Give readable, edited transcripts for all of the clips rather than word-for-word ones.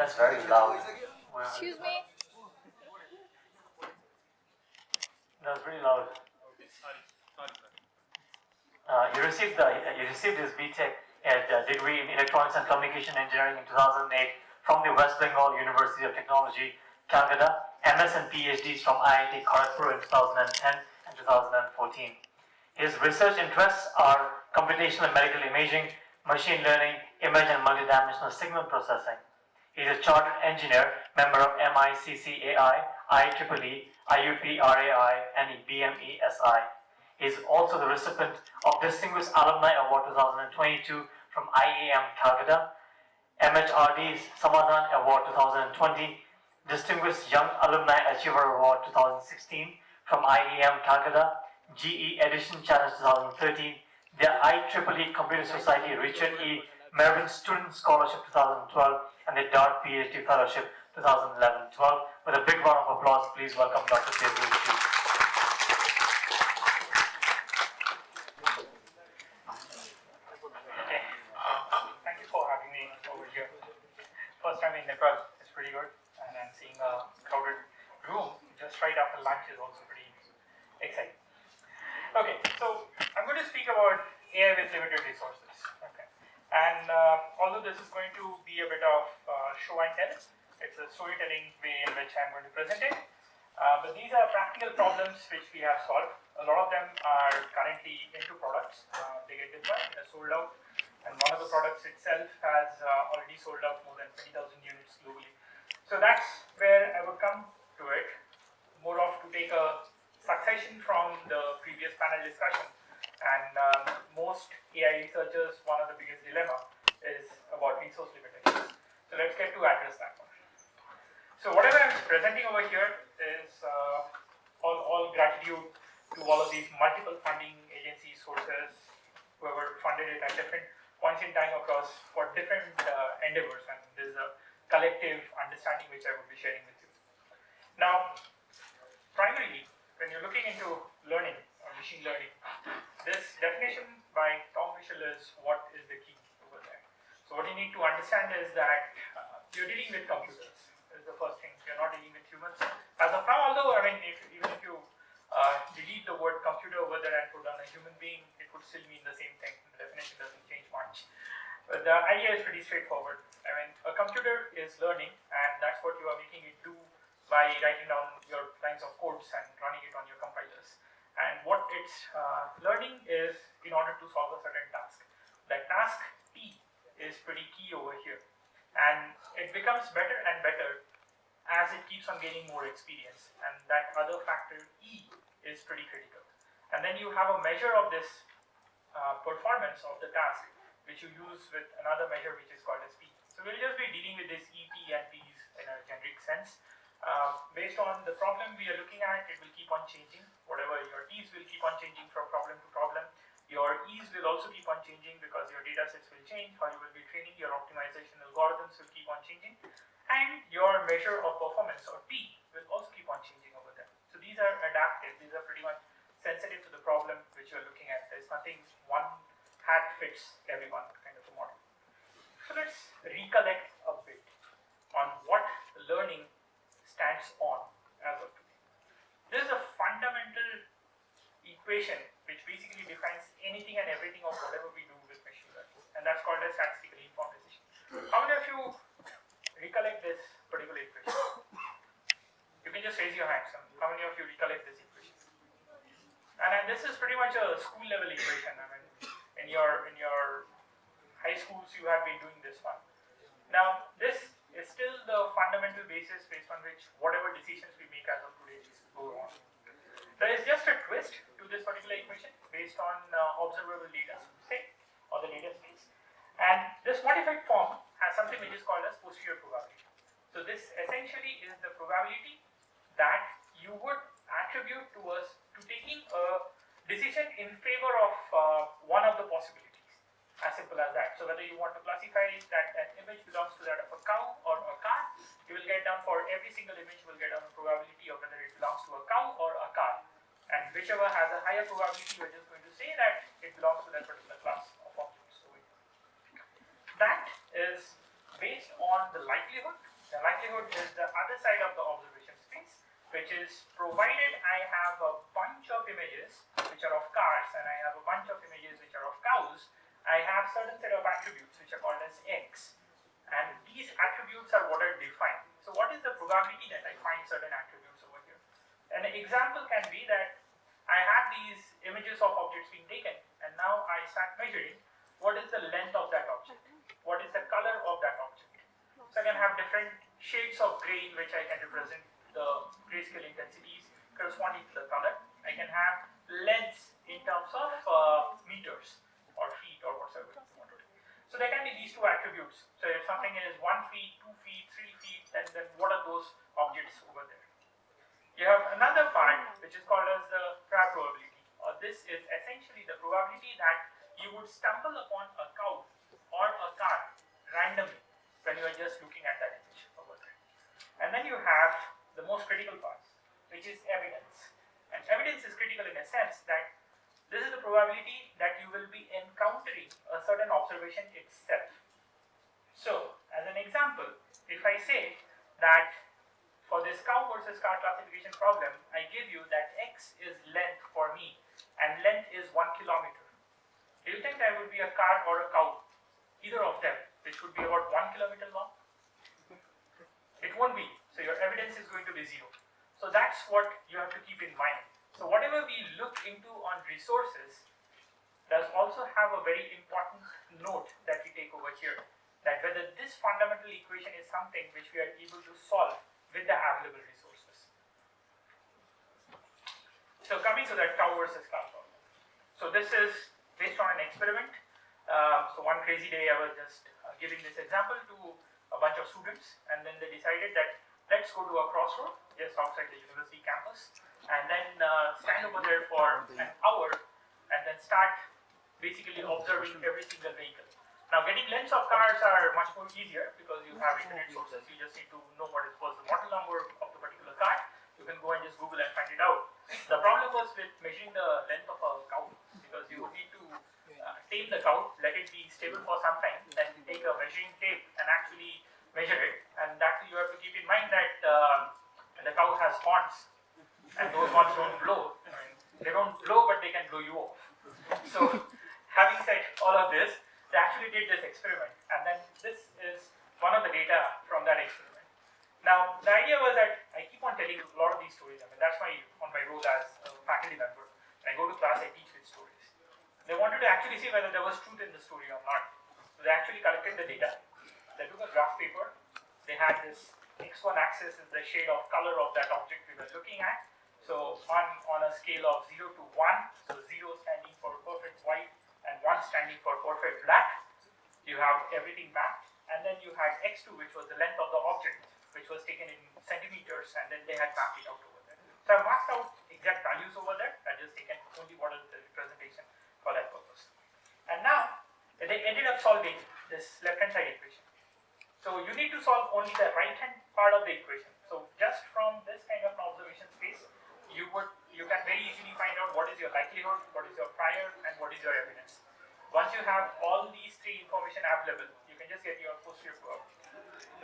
That's very loud. Excuse me? That was pretty loud. You received his BTech at degree in Electronics and Communication Engineering in 2008 from the West Bengal University of Technology, Calcutta. MS and PhDs from IIT Kharagpur in 2010 and 2014. His research interests are computational and medical imaging, machine learning, image and multidimensional signal processing. He is a chartered engineer, member of MICCAI, IEEE, IUPRAI, and BMESI. He is also the recipient of Distinguished Alumni Award 2022 from IAM Calcutta, MHRD's Samadhan Award 2020, Distinguished Young Alumni Achiever Award 2016 from IAM Calcutta, GE Edition Challenge 2013, the IEEE Computer Society Richard E. Mervyn Student Scholarship 2012, and the DART PhD Fellowship 2011-12. With a big round of applause, please welcome Dr. Debdoot. Okay, thank you for having me over here. First time in Nepal is pretty good, and then seeing a crowded room just right after lunch is also pretty exciting. Okay, so I'm going to speak about AI with limited resources. Okay, and although this is going to be a bit of show and tell, it's a storytelling way in which I'm going to present it. But these are practical problems which we have solved. A lot of them are currently into products. They get deployed, they're sold out, and one of the products itself has already sold out more than 20,000 units globally. So that's where I would come to it, more of to take a succession from the previous panel discussion. And most AI researchers, one of the biggest dilemma is about resource limitations. So let's get to address that one. So whatever I'm presenting over here is all gratitude to all of these multiple funding agency sources, whoever funded it at different points in time across for different endeavors, and there's a collective understanding which I would be sharing with you. Now, primarily, when you're looking into learning or machine learning, this definition by Tom Mitchell is what is the key over there. So what you need to understand is that you're dealing with computers. Is the first thing. You're not dealing with humans. As of now, although even if you delete the word computer over there and put on a human being, it would still mean the same thing. The definition doesn't change much. But the idea is pretty straightforward. A computer is learning, and that's what you are making it do by writing down your lines of codes and running it on your compilers. And what it's learning is in order to solve a certain task. That task T is pretty key over here. And it becomes better and better as it keeps on gaining more experience. And that other factor E is pretty critical. And then you have a measure of this performance of the task, which you use with another measure which is called as P. So we'll just be dealing with this E, P, and P's in a generic sense. Based on the problem we are looking at, it will keep on changing. Whatever your T's will keep on changing from problem to problem. Your E's will also keep on changing because your data sets will change. How you will be training your optimization algorithms will keep on changing. And your measure of performance, or P, will also keep on changing over there. So these are adaptive. These are pretty much sensitive to the problem which you're looking at. There's nothing one hat fits everyone kind of a model. So let's recollect a bit on what learning stands on as of today. This is a fundamental equation which basically defines anything and everything of whatever we do with machine learning, and that's called as statistical information. How many of you recollect this particular equation? You can just raise your hands. How many of you recollect this equation? And this is pretty much a school level equation. In your high schools you have been doing this one. Now this is still the fundamental basis based on which whatever decisions we make as of today go on. There is just a twist to this particular equation based on observable data, say, or the data space. And this modified form has something which is called as posterior probability. So this essentially is the probability that you would attribute to taking a decision in favor of one of the possibilities. As simple as that. So whether you want to classify that an image belongs to that of a cow or a car, you will get down for every single image, you will get down a probability of whether it belongs to a cow or a car. And whichever has a higher probability, you are just going to say that it belongs to that particular class of objects. That is based on the likelihood The likelihood is the other side of the observation space, which is provided I have a bunch of images which are of cars and I have a bunch of images which are of cows, I have certain set of attributes which are called as X. And these attributes are what are defined. So what is the probability that I find certain attributes over here? An example can be that I have these images of objects being taken and now I start measuring what is the length of that object, what is the color of that object. So I can have different shades of gray in which I can represent the grayscale intensities corresponding to the color. I can have lengths in terms of meters or feet or whatsoever you want to do. So there can be these two attributes. So if something is 1 feet, 2 feet, 3 feet, then what are those objects over there? You have another part which is called as the prior probability. This is essentially the probability that you would stumble upon a cow or a car randomly when you are just looking at that image over there. And then you have the most critical part, which is evidence. And evidence is critical in a sense that this is the probability that you will be encountering a certain observation itself. So, as an example, if I say that for this cow versus car classification problem, I give you that X is length for me and length is 1 kilometer. Do you think I would be a car or a cow? Either of them, which would be about 1 kilometer long? It won't be. So your evidence is going to be 0. So that's what you have to keep in mind. So whatever we look into on resources does also have a very important note that we take over here. That whether this fundamental equation is something which we are able to solve with the available resources. So coming to that cow versus car problem. So this is based on an experiment. So one crazy day I was just giving this example to a bunch of students and then they decided that let's go to a crossroad just outside the university campus and then stand over there for an hour and then start basically observing every single vehicle. Now getting lengths of cars are much more easier because you have internet sources. You just need to know what is the model number of the particular car. You can go and just Google and find it out. The problem was with measuring the length of a cow because you would need to tame the cow, let it be stable for some time, then take a measuring tape and actually measure it. And that you have to keep in mind that the cow has horns and those horns don't blow. I mean, they don't blow but they can blow you off. So having said all of this, they actually did this experiment and then this is one of the data from that experiment. Now the idea was that I keep on telling a lot of these stories. I mean that's on my role as a faculty member. When I go to class I teach with stories. They wanted to actually see whether there was truth in the story or not. So they actually collected the data. They took a graph paper. They had this x1 axis is the shade of color of that object we were looking at. So on a scale of 0 to 1, so 0 standing for perfect white and 1 standing for perfect black, you have everything back. And then you had x2 which was the length of the object which was taken in centimeters and then they had mapped it out over there. So I've marked out exact values over there. I've just taken only what is the representation for that purpose. And now they ended up solving this left-hand side equation. So you need to solve only the right-hand part of the equation. So just from this kind of an observation space, you can very easily find out what is your likelihood, what is your prior, and what is your evidence. Once you have all these three information available, you can just get your posterior probability.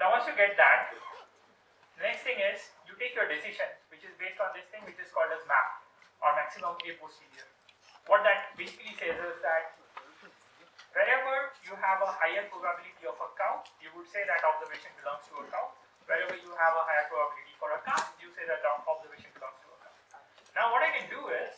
Now once you get that, the next thing is you take your decision, which is based on this thing which is called as MAP, or maximum A posterior. What that basically says is that wherever you have a higher probability of a cow, you would say that observation belongs to a cow. Wherever you have a higher probability for a car, you say that observation belongs to a cow. Now what I can do is,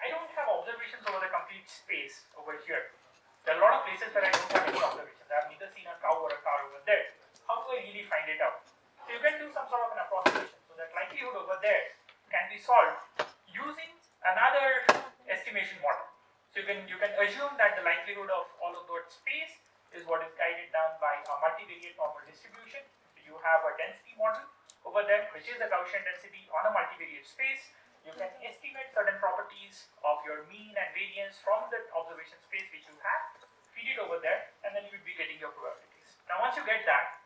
I don't have observations over the complete space over here. There are a lot of places where I don't have any observations. I have neither seen a cow or a car over there. How do I really find it out? So you can do some sort of an approximation. So that likelihood over there can be solved using another estimation model. So you can assume that the likelihood of all of that space is what is guided down by a multivariate normal distribution. You have a density model over there, which is the Gaussian density on a multivariate space. You can estimate certain properties of your mean and variance from the observation space which you have, feed it over there, and then you would be getting your probabilities. Now once you get that,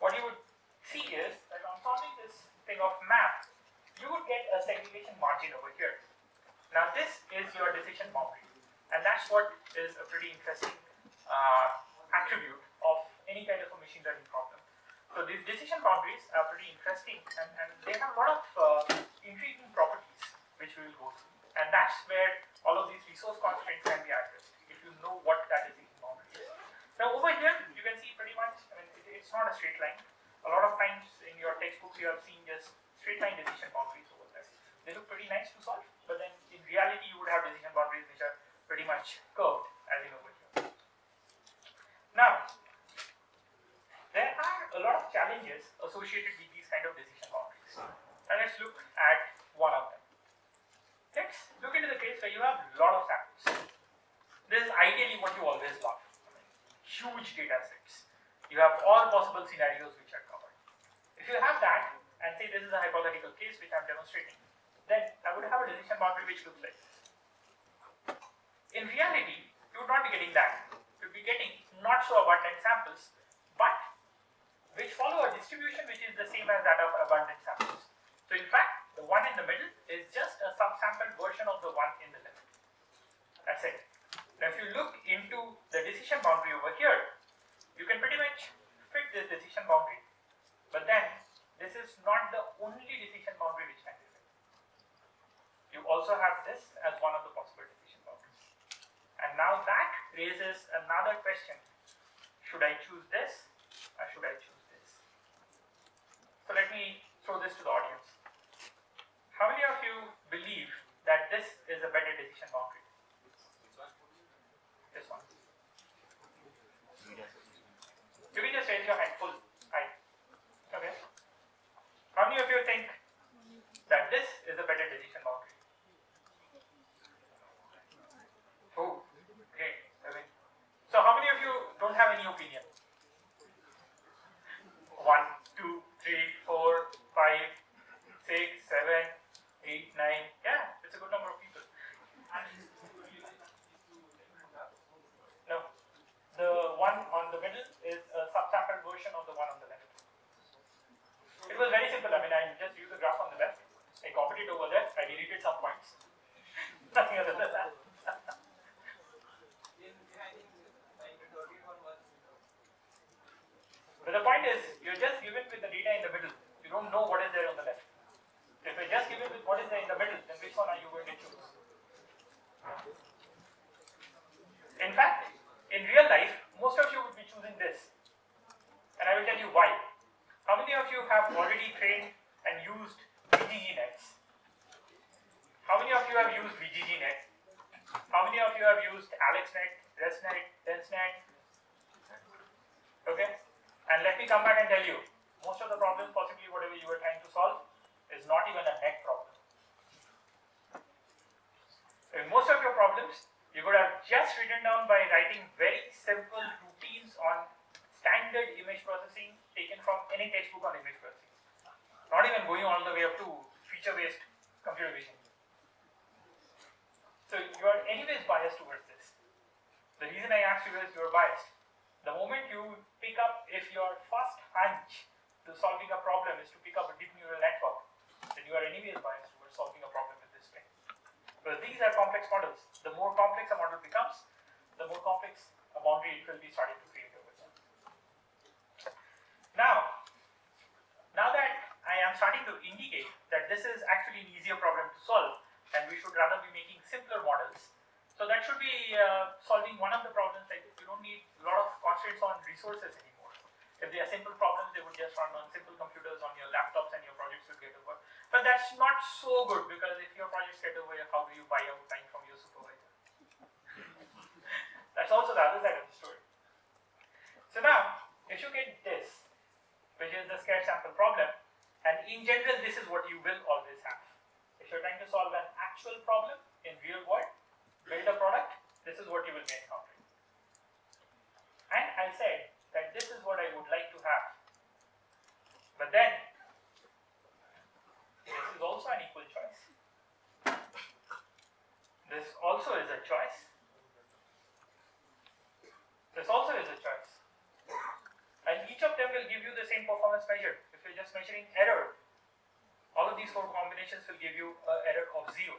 what you would see is that on solving this thing of map, you would get a segregation margin over here. Now this is your decision boundary, and that's what is a pretty interesting attribute of any kind of a machine learning problem. So these decision boundaries are pretty interesting, and they have a lot of intriguing properties which we will go through. And that's where all of these resource constraints can be addressed if you know what that decision boundary is. Now over here you can see pretty much, it's not a straight line. A lot of times in your textbooks you have seen just straight line decision boundaries over there. They look pretty nice to solve, but then in reality you would have decision boundaries which are pretty much curved, as in over here. Now, there are a lot of challenges associated with these kind of decision boundaries. And let's look at one of them. Let's look into the case where you have a lot of samples. This is ideally what you always love. Huge data sets. You have all possible scenarios which are covered. If you have that, and say this is a hypothetical case which I'm demonstrating, then I would have a decision boundary which looks like this. In reality, you would not be getting that. You would be getting not so abundant samples, but which follow a distribution which is the same as that of abundant samples. So in fact, the one in the middle is just a subsampled version of the one in the left. That's it. Now if you look into the decision boundary over here, you can pretty much fit this decision boundary. But then, this is not the only decision boundary which can be fit. You also have this as one of the possible decision boundaries. And now that raises another question. Should I choose this or should I choose this? So let me throw this to the audience. How many of you believe that this is a better decision boundary? This one. You can just raise your hand full high. Okay. How many of you think that this is a better decision boundary? Oh, great. Okay. So how many of you don't have any opinion? 1, 2, 3, 4, 5, 6, 7, 8, 9. Yeah, it's a good number of people. No. The one on the middle is a subsampled version of the one on the left. It was very simple. I just used the graph on the left. I copied it over there. I deleted some points. Nothing other than that. But the point is, you're just given with the data in the middle. You don't know what is there on the left. If you're just given with what is there in the middle, then which one are you going to choose? In fact, in real life, most of you would be choosing this. And I will tell you why. How many of you have already trained and used VGG nets? How many of you have used VGG net? How many of you have used AlexNet, ResNet, DenseNet? Okay? And let me come back and tell you, most of the problems, possibly whatever you were trying to solve, is not even a net problem. In most of your problems, you could have just written down by writing very simple routines on standard image processing taken from any textbook on image processing. Not even going all the way up to feature-based computer vision. So you are anyways biased towards this. The reason I asked you is you are biased. The moment you pick up, if your first hunch to solving a problem is to pick up a deep neural network, then you are anyways biased towards solving a problem with this thing. Because these are complex models. The more complex a model becomes, the more complex a boundary it will be starting to create over there. Now that I am starting to indicate that this is actually an easier problem to solve, and we should rather be making simpler models. So that should be solving one of the problems, like you don't need a lot of constraints on resources anymore. If they are simple problems, they would just run on simple computers on your laptops and your projects will get over. But that's not so good, because if your projects get over, how do you buy out time from your supervisor? That's also the other side of the story. So now, if you get this, which is the scarce sample problem, and in general, this is what you will always have. If you're trying to solve an actual problem in real world, build a product, this is what you will be encountering. And I said that this is what I would like to have. But then, this is also an equal choice. This also is a choice. This also is a choice. And each of them will give you the same performance measure. If you're just measuring error, all of these 4 combinations will give you an error of 0.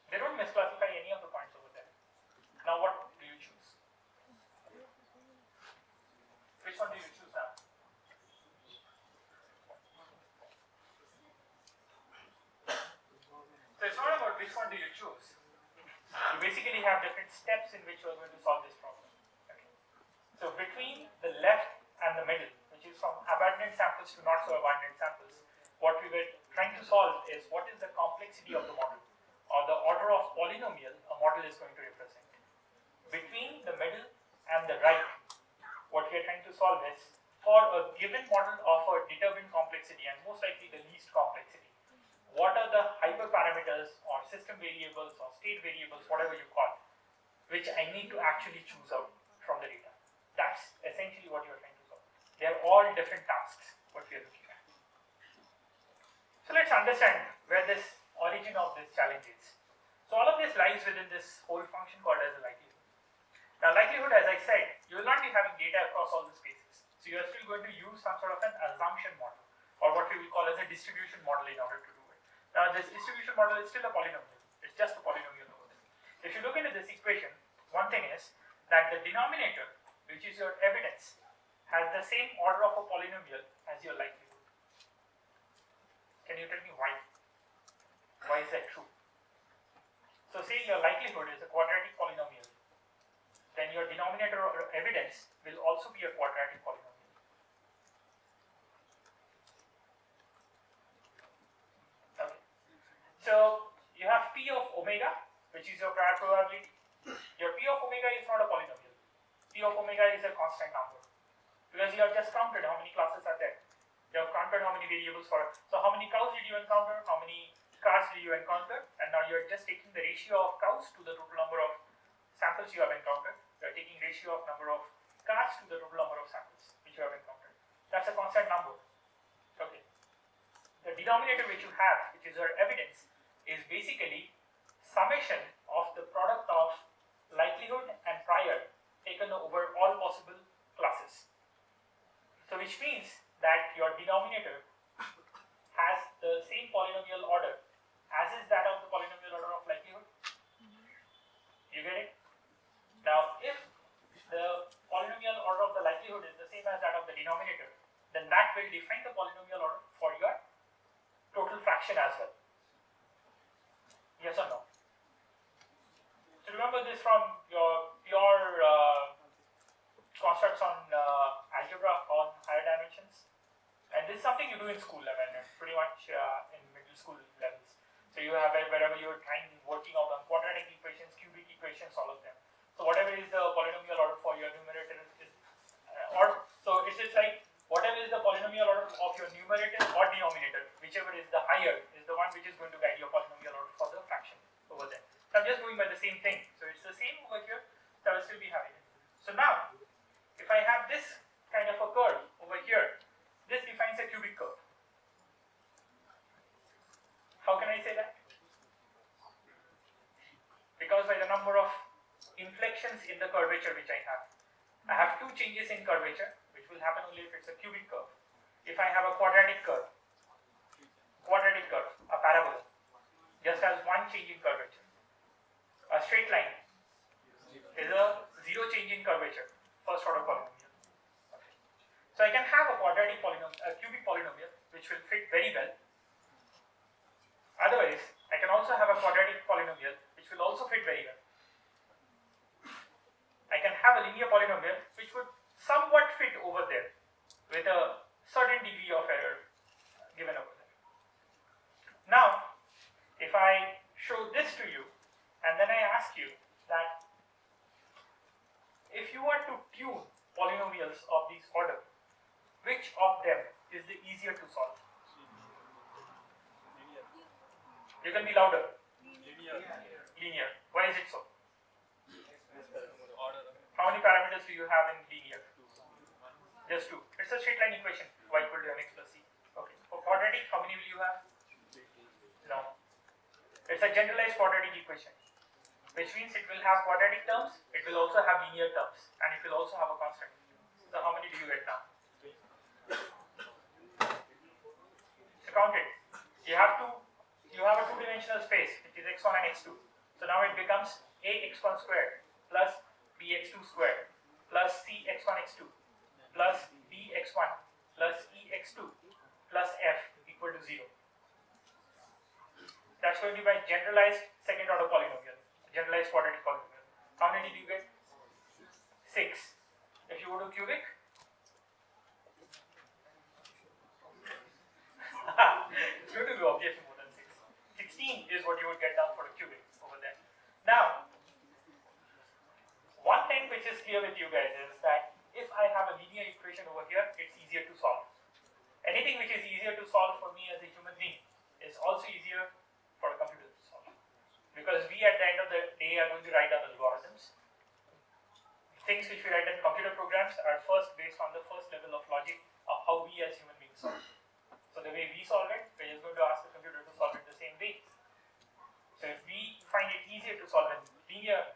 They don't misclassify any of the points over there. Now what do you choose? Which one do you choose now? do you choose? You basically have different steps in which you are going to solve this problem. Okay. So between the left and the middle, which is from abundant samples to not so abundant samples, what we were trying to solve is what is the complexity of the model, or the order of polynomial a model is going to represent. Between the middle and the right, what we are trying to solve is for a given model of a determined complexity, and most likely the least complexity, what are the hyperparameters or system variables or state variables, whatever you call, which I need to actually choose out from the data. That's essentially what you're trying to solve. They are all different tasks, what we are looking at. So let's understand where this origin of this challenge is. So all of this lies within this whole function called as a likelihood. Now likelihood, as I said, you will not be having data across all the spaces. So you are still going to use some sort of an assumption model, or what we will call as a distribution model in order to do it. Now this distribution model is still a polynomial. It's just a polynomial over there. If you look into this equation, one thing is that the denominator, which is your evidence, has the same order of a polynomial as your likelihood. Can you tell me why? Why is that true? So say your likelihood is a quadratic polynomial, then your denominator or evidence will also be a quadratic polynomial. Okay. So you have P of omega, which is your prior probability. Your P of omega is not a polynomial. P of omega is a constant number, because you have just counted how many classes are there. You have counted how many variables for it. So how many cows did you encounter? How many cars did you encounter? And now you are just taking the ratio of cows to the total number of samples you have encountered. You are taking ratio of number of cars to the total number of samples which you have encountered. That's a constant number. Okay. The denominator which you have, which is your evidence, is basically summation of the product of likelihood and prior taken over all possible classes. So which means that your denominator has the same polynomial order as is that of the polynomial order of likelihood. You get it? Now if the polynomial order of the likelihood is the same as that of the denominator, then that will define the polynomial order for your total fraction as well. Yes or no? So remember this from your pure constructs on algebra on higher dimensions, and this is something you do in school level, pretty much in middle school levels. So you have wherever you're working out on quadratic equations, cubic equations, all of them. So whatever is the polynomial order for your numerator is, so it's just like whatever is the polynomial order of your numerator or denominator, whichever is the higher is the one which is going to guide your polynomial order for the fraction over there. So I'm just going by the same thing. So it's the same over here, so I will still be having it. So now, if I have this kind of a curve over here, this defines a cubic curve. How can I say that? Because by the number of inflections in the curvature which I have two changes in curvature, which will happen only if it's a cubic curve. If I have a quadratic curve, a parabola, just has one change in curvature. A straight line is a zero change in curvature, first order polynomial. Okay. So I can have a quadratic polynomial, a cubic polynomial, which will fit very well. Otherwise, I can also have a quadratic polynomial, which will also fit very well. I can have a linear polynomial, which would somewhat fit over there, with a certain degree of error given over there. Now, if I show this to you, and then I ask you that if you were to tune polynomials of this order, which of them is the easier to solve? You can be louder. Linear. Why is it so? How many parameters do you have in linear? Just two. It's a straight line equation. Y equal to mx plus c. Okay. For quadratic, how many will you have? No. It's a generalized quadratic equation, which means it will have quadratic terms, it will also have linear terms, and it will also have a constant. So how many do you get now? So count it. You have a two-dimensional space, which is x1 and x2. So now it becomes ax1 squared plus bx2 squared plus cx1 x2 plus bx1 plus ex2 plus f equal to 0. That's going to be my generalized second order polynomial, generalized quadratic polynomial. How many do you get? 6. If you go to cubic, it's going to be obviously more than 6. 16 is what you would get down for a cubic over there. Now, one thing which is clear with you guys is that if I have a linear equation over here, it's easier to solve. Anything which is easier to solve for me as a human being is also easier for a computer to solve. Because we at the end of the day are going to write down algorithms. Things which we write in computer programs are first based on the first level of logic of how we as human beings solve. So the way we solve it, we're just going to ask the computer to solve it the same way. So if we find it easier to solve a linear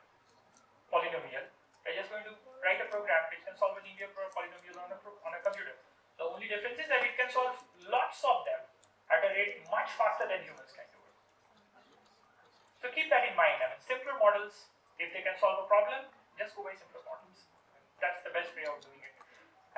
polynomial, we're just going to write a program which can solve a linear polynomial on a computer. The only difference is that it can solve lots of them at a rate much faster than humans can do it. So keep that in mind. I mean, simpler models, if they can solve a problem, just go by simpler models. That's the best way of doing it.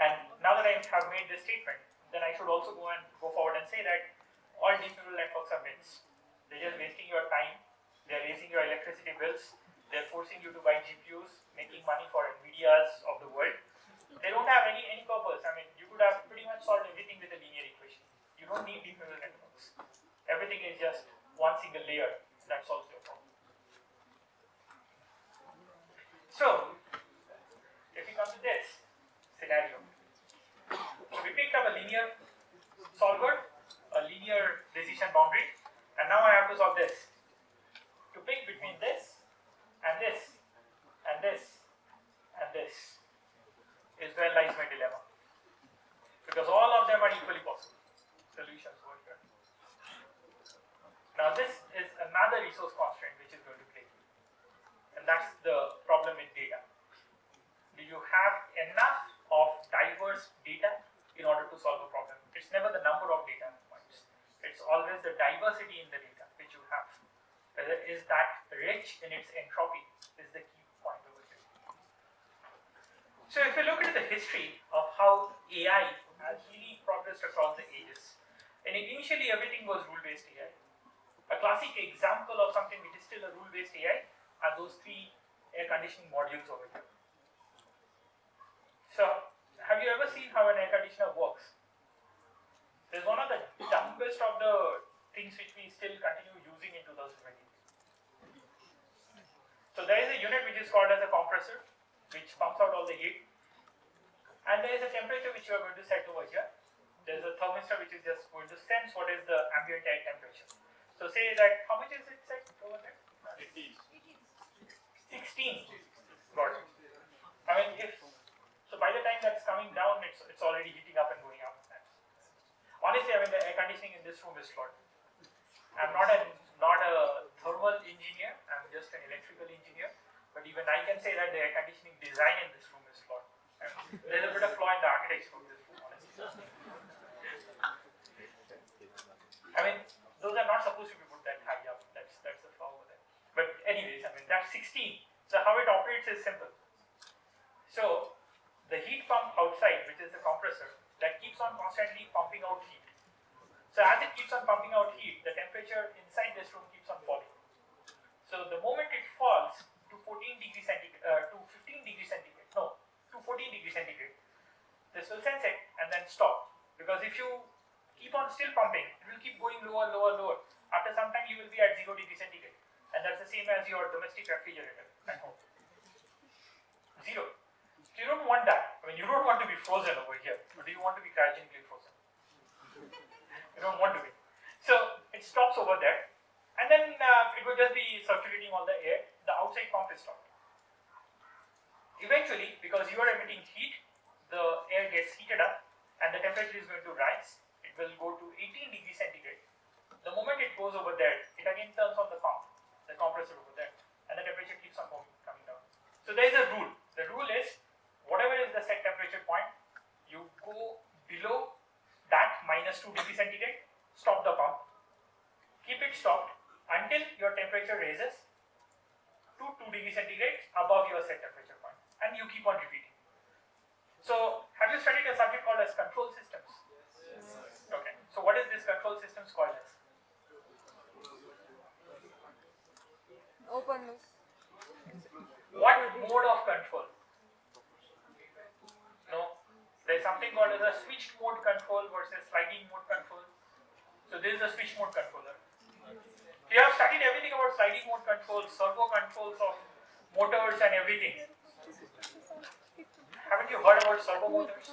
And now that I have made this statement, then I should also go forward and say that all deep neural networks are myths. They're just wasting your time. They're raising your electricity bills. They're forcing you to buy GPUs, making money for NVIDIAs of the world. They don't have any purpose. I mean, you could have pretty much solved everything with a linear equation. You don't need deep neural networks. Everything is just one single layer that solves your problem. So, if we come to this scenario, so we picked up a linear solver, a linear decision boundary, and now I have to solve this. To pick between this and this and this and this is where lies my dilemma. Because all of them are equally possible. Solutions over here. Now this is another resource constraint which is going to play. And that's the problem with data. Do you have enough of diverse data in order to solve a problem? It's never the number of data points. It's always the diversity in the data which you have. Whether is that rich in its entropy is the key point over here. So if you look at the history of how AI has really progressed across the ages, and initially everything was rule-based AI. A classic example of something which is still a rule-based AI are those 3 air conditioning modules over here. So, have you ever seen how an air conditioner works? It's one of the dumbest of the things which we still continue using in 2020. So there is a unit which is called as a compressor, which pumps out all the heat. And there is a temperature which you are going to set over here. There is a thermistor which is just going to sense what is the ambient air temperature. So say that, how much is it set over there? 16. Got it. I mean, so by the time that's coming down, it's already heating up and going up. Honestly, I mean, the air conditioning in this room is flawed. I'm not a thermal engineer, I'm just an electrical engineer, but even I can say that the air conditioning design in this room is flawed. I mean, there's a bit of flaw in the architecture of this room, honestly. I mean, those are not supposed to be put that high up, that's the flaw over there. But anyways, I mean, that's 16. So how it operates is simple. So, the heat pump outside, which is the compressor, that keeps on constantly pumping out heat. So as it keeps on pumping out heat, the temperature inside this room keeps on falling. So the moment it falls to 14 degrees centigrade, to 15 degrees centigrade, no, to 14 degrees centigrade, this will sense it and then stop. Because if you keep on still pumping, it will keep going lower, lower, lower. After some time, you will be at 0 degrees centigrade. And that's the same as your domestic refrigerator at home. 0. So you don't want that. I mean, you don't want to be frozen over here. Or do you want to be cryogenically frozen? You don't want to be. So it stops over there. And then it will just be circulating all the air. The outside pump is stopped. Eventually, because you are emitting heat, the air gets heated up and the temperature is going to rise. It will go to 18 degrees centigrade. The moment it goes over there, it again turns on the pump, the compressor over there, and the temperature keeps on coming down. So there is a rule. The rule is, whatever is the set temperature point, you go below that minus 2 degrees centigrade, stop the pump, keep it stopped until your temperature raises to 2 degrees centigrade above your set temperature point, and you keep on repeating. So, have you studied a subject called as control systems? Yes. Okay. So, what is this control systems called as? open loop. What mode of control? No, there's something called as a switched mode control versus sliding mode control. So this is a switch mode controller. You have studied everything about sliding mode controls, servo controls of motors and everything. Haven't you heard about servo motors?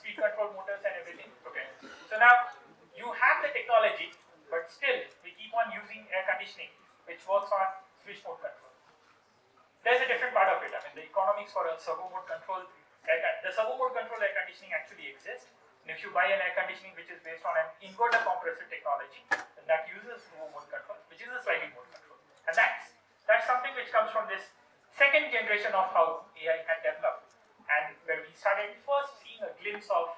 Speed control motors and everything? Okay. So now you have the technology, but still we keep on using air conditioning, which works on switch mode control. There's a different part of it. I mean, the economics for a servo mode control, the servo mode control air conditioning actually exists. And if you buy an air conditioning which is based on an inverter compressor technology, then that uses servo mode control, which is a sliding mode control. And that's something which comes from this second generation of how AI had developed, and where we started first seeing a glimpse of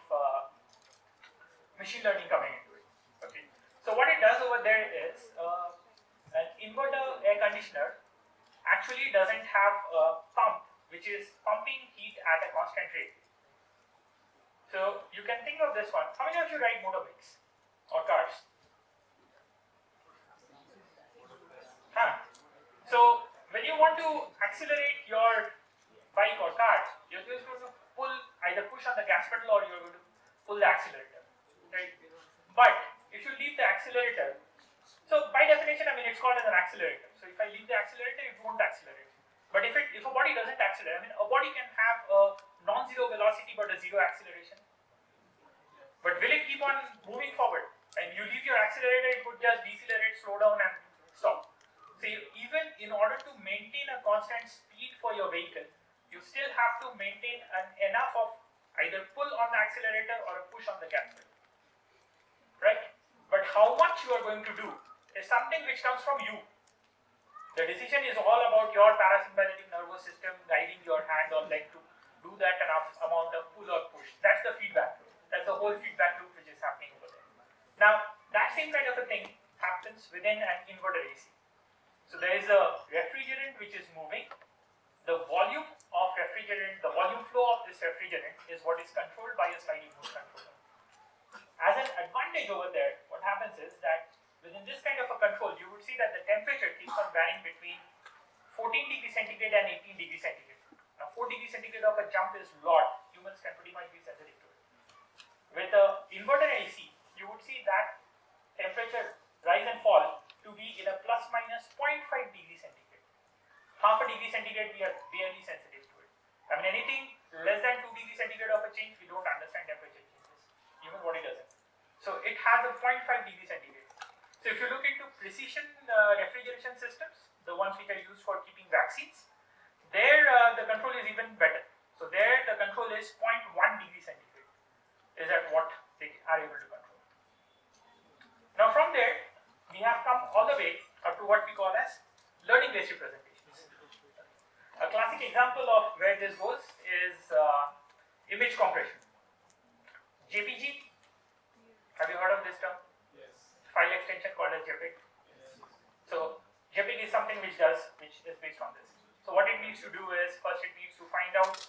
machine learning coming into it. Okay. So what it does over there is an inverter air conditioner actually doesn't have a pump which is pumping heat at a constant rate. So you can think of this one. How many of you ride motorbikes or cars? Huh? So when you want to accelerate your bike or car, you're just going to either push on the gas pedal or you're going to pull the accelerator, right? But if you leave the accelerator, so by definition, I mean it's called as an accelerator. So if I leave the accelerator, it won't accelerate. But if a body doesn't accelerate, I mean a body can have a non-zero velocity but a zero acceleration. But will it keep on moving forward? And you leave your accelerator, it would just decelerate, slow down, and stop. So even in order to maintain a constant speed for your vehicle, you still have to maintain enough of either pull on the accelerator or a push on the gas pedal, right? But how much you are going to do is something which comes from you. The decision is all about your parasympathetic nervous system guiding your hand or leg to do that enough amount of pull or push. That's the feedback loop. That's the whole feedback loop which is happening over there. Now, that same kind of a thing happens within an inverter AC. So there is a refrigerant which is moving. The volume of refrigerant, the volume flow of this refrigerant is what is controlled by a sliding mode controller. As an advantage over there, what happens is that within this kind of a control, you would see that the temperature keeps on varying between 14 degrees centigrade and 18 degrees centigrade. Now 4 degrees centigrade of a jump is lot. Humans can pretty much be sensitive to it. With a inverter AC, you would see that temperature rise and fall to be in a plus minus 0.5 degrees centigrade. Half a degree centigrade, we are barely sensitive to it. I mean anything less than 2 degrees centigrade of a change, we don't understand temperature changes, even body doesn't. So it has a 0.5 degrees centigrade. So if you look into precision refrigeration systems, the ones which are used for keeping vaccines, there the control is even better. So there the control is 0.1 degrees centigrade is at what they are able to control. Now from there, we have come all the way up to what we call as learning-based representations. A classic example of where this goes is image compression. JPG, have you heard of this term? File extension called as JPEG. So JPEG is something which is based on this. So what it needs to do is first it will find out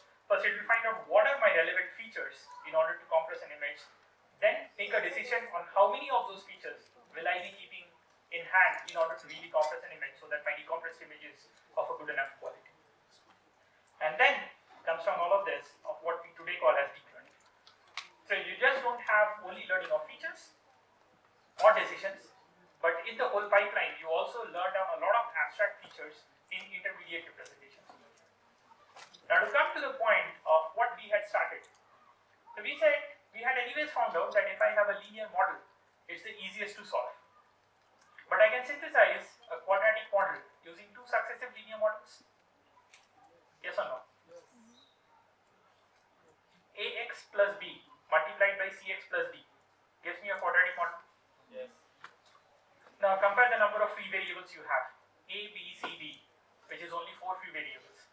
what are my relevant features in order to compress an image, then make a decision on how many of those features will I be keeping in hand in order to really compress an image so that my decompressed image is of a good enough quality. And then comes from all of this of what we today call as deep learning. So you just don't have only learning of features or decisions, but in the whole pipeline, you also learn down a lot of abstract features in intermediate representations. Now to come to the point of what we had started, so we said we had anyways found out that if I have a linear model, it's the easiest to solve. But I can synthesize a quadratic model using two successive linear models. Yes or no? Ax plus b multiplied by cx plus d gives me a quadratic model. Yes. Now compare the number of free variables you have, a, b, c, d, which is only 4 free variables.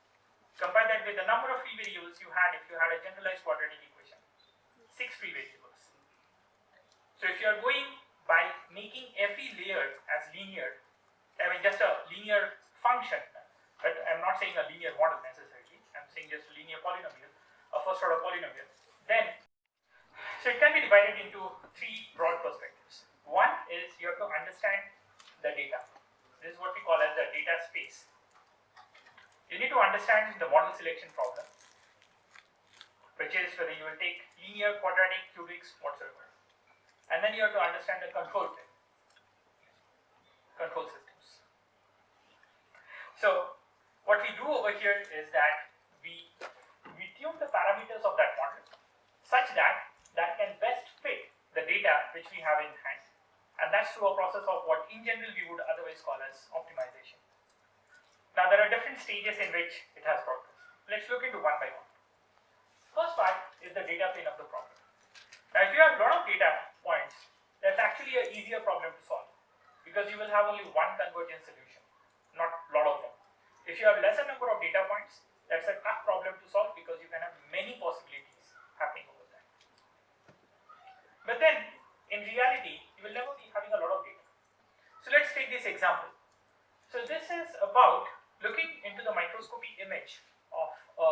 Compare that with the number of free variables you had if you had a generalized quadratic equation, 6 free variables. So if you are going by making every layer as linear, I mean just a linear function, but I'm not saying a linear model necessarily, I'm saying just a linear polynomial, a first order polynomial, then so it can be divided into 3 broad perspectives. One is you have to understand the data. this is what we call as the data space. You need to understand the model selection problem, which is whether you will take linear, quadratic, cubics, whatsoever. And then you have to understand the control plane, control systems. So what we do over here is that we tune the parameters of that model such that that can best fit the data which we have in hand. And that's through a process of what in general we would otherwise call as optimization. Now there are different stages in which it has progress. Let's look into one by one. First part is the data plane of the problem. Now if you have a lot of data points, that's actually an easier problem to solve because you will have only one convergence solution, not a lot of them. If you have lesser number of data points, that's a tough problem to solve because you can have many possibilities happening over there. But then, in reality, you will never be having a lot of data. So let's take this example. So this is about looking into the microscopy image of a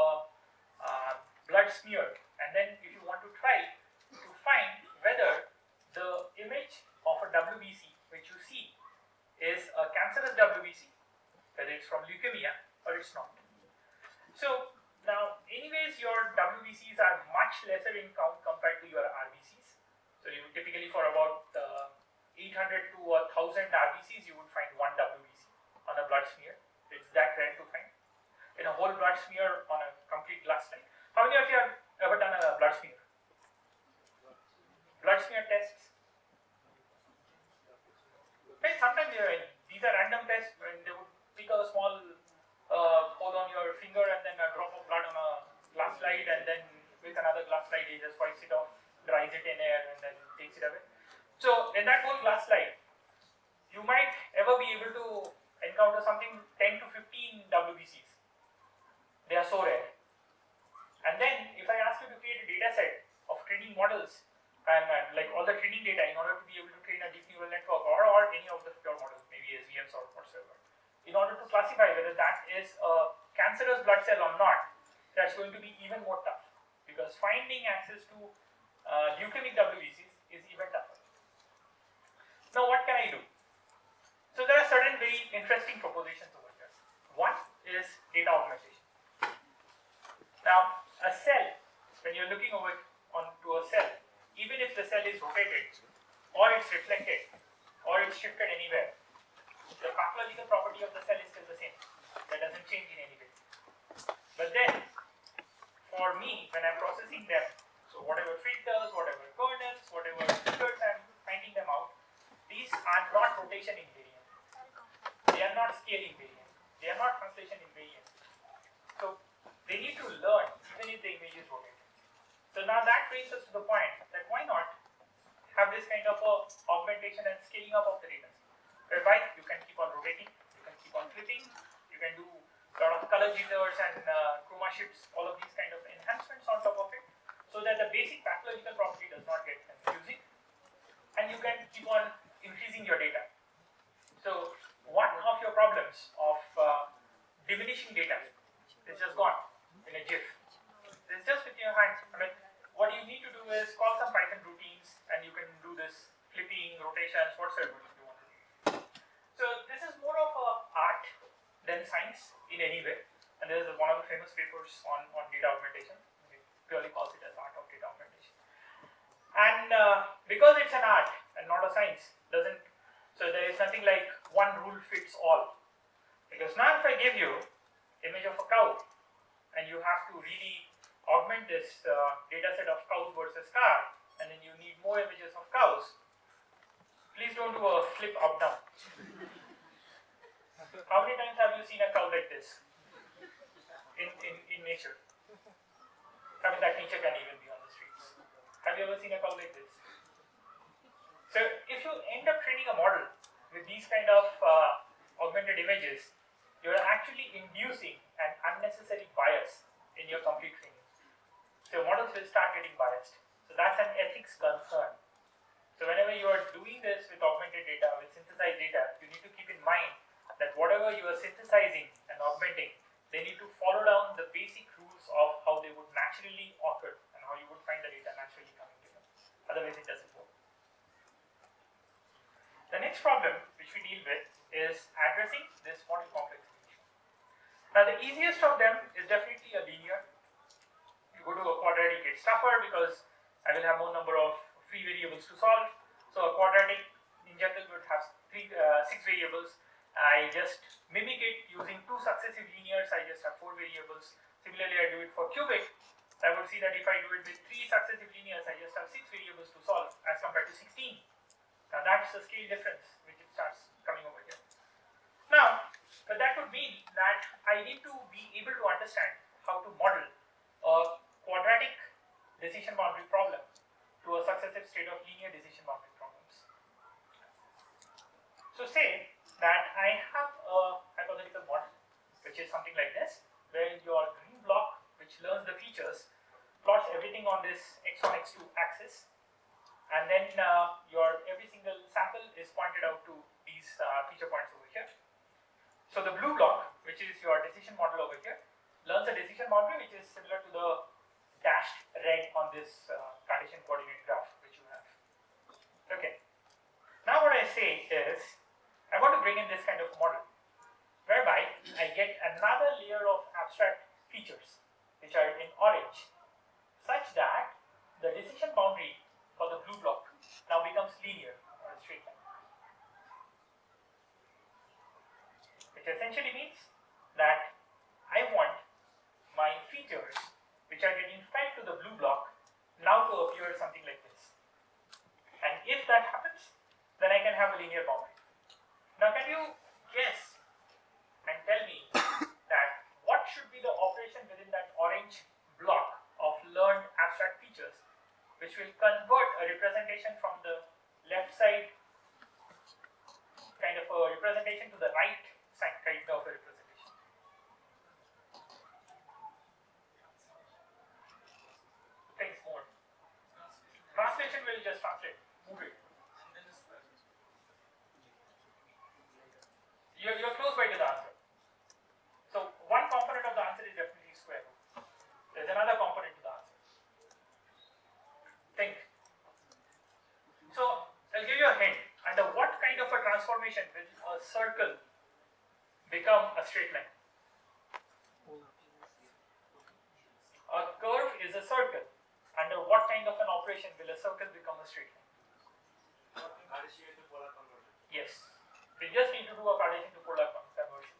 blood smear, and then if you want to try to find whether the image of a WBC which you see is a cancerous WBC, whether it's from leukemia or it's not. So now anyways your WBCs are much lesser in count compared to your RBCs. So you typically for about 800 to 1000 RBCs you would find one WBC on a blood smear. It's that rare to find. In a whole blood smear on a complete glass slide. How many of you have ever done a blood smear? Blood smear tests? Right, sometimes these are random tests when they would pick a small hole on your finger and then a drop of blood on a glass slide, and then with another glass slide he just wipes it off, dries it in air and then takes it away. So in that whole glass slide, you might ever be able to encounter something 10 to 15 WBCs. They are so rare. And then if I ask you to create a data set of training models and like all the training data in order to be able to train a deep neural network or any of the pure models, maybe SVMs or whatsoever, in order to classify whether that is a cancerous blood cell or not, that's going to be even more tough because finding access to leukemic WBCs is even tougher. Now what can I do? So there are certain very interesting propositions over here. One is data augmentation. Now a cell, when you're looking over onto a cell, even if the cell is rotated or it's reflected or it's shifted anywhere, the pathological property of the cell is still the same. That doesn't change in any way. But then, for me, when I'm processing them, so whatever filters, whatever kernels, whatever triggers I'm finding them out, these are not rotation invariant. They are not scale invariant. They are not translation invariant. So they need to learn even if the image is rotated. So now that brings us to the point that why not have this kind of a augmentation and scaling up of the data, whereby you can keep on rotating, you can keep on flipping, you can do a lot of color jitters and chroma shifts, all of these kind of enhancements on top of it, so that the basic pathological property does not get confusing, and you can keep on increasing your data. So one of your problems of diminishing data is just gone in a GIF. It's just with your hands. I mean, what you need to do is call some Python routines, and you can do this flipping, rotations, whatsoever you want to do. So this is more of a art than science in any way. And there is one of the famous papers on data augmentation. It purely calls it as art of data augmentation. And because it's an art and not a science, so there is nothing like one rule fits all. Because now if I give you image of a cow, and you have to really augment this data set of cows versus car, and then you need more images of cows, please don't do a flip up down. How many times have you seen a cow like this in nature? I mean, that nature can even be on the streets. Have you ever seen a cow like this? So if you end up training a model with these kind of augmented images, you're actually inducing an unnecessary bias in your complete training. So models will start getting biased. So that's an ethics concern. So whenever you are doing this with augmented data, with synthesized data, you need to keep in mind that whatever you are synthesizing and augmenting, they need to follow down the basic rules of how they would naturally occur and how you would find the data naturally coming to them. Otherwise it doesn't work. The next problem which we deal with is addressing this model complexity issue. Now the easiest of them is definitely a linear. You go to a quadratic, it's tougher because I will have more number of free variables to solve. So a quadratic in general would have 6 variables. I just mimic it using 2 successive linears. I just have 4 variables. Similarly, I do it for cubic. I would see that if I do it with 3 successive linears, I just have 6 variables to solve as compared to 16. Now that's the scale difference which it starts coming over here. Now, that would mean that I need to be able to understand how to model a quadratic decision boundary problem to a successive state of linear decision boundary problems. So say that I have a hypothetical model which is something like this, where your green block, which learns the features, plots everything on this x1, x2 axis, and then your every single sample is pointed out to these feature points over here. So the blue block, which is your decision model over here, learns a decision boundary which is similar to the dashed red on this Cartesian coordinate graph which you have. Okay. Now what I say is, I want to bring in this kind of model, whereby I get another layer of abstract features which are in orange, such that the decision boundary for the blue block now becomes linear or a straight line. Which essentially means that I want my features which are getting fed to the blue block now to appear something like this. And if that happens, then I can have a linear boundary. Now can you guess and tell me that what should be the operation within that orange block of learned abstract features which will convert a representation from the left side kind of a representation to the right side kind of a representation? Things more. Translation will just translate, move it. You're close by to the answer. So one component of the answer is definitely square root. There's another component to the answer. Think. So I'll give you a hint. Under what kind of a transformation will a circle become a straight line? A curve is a circle. Under what kind of an operation will a circle become a straight line? Yes. We just need to do a Cartesian to polar conversion.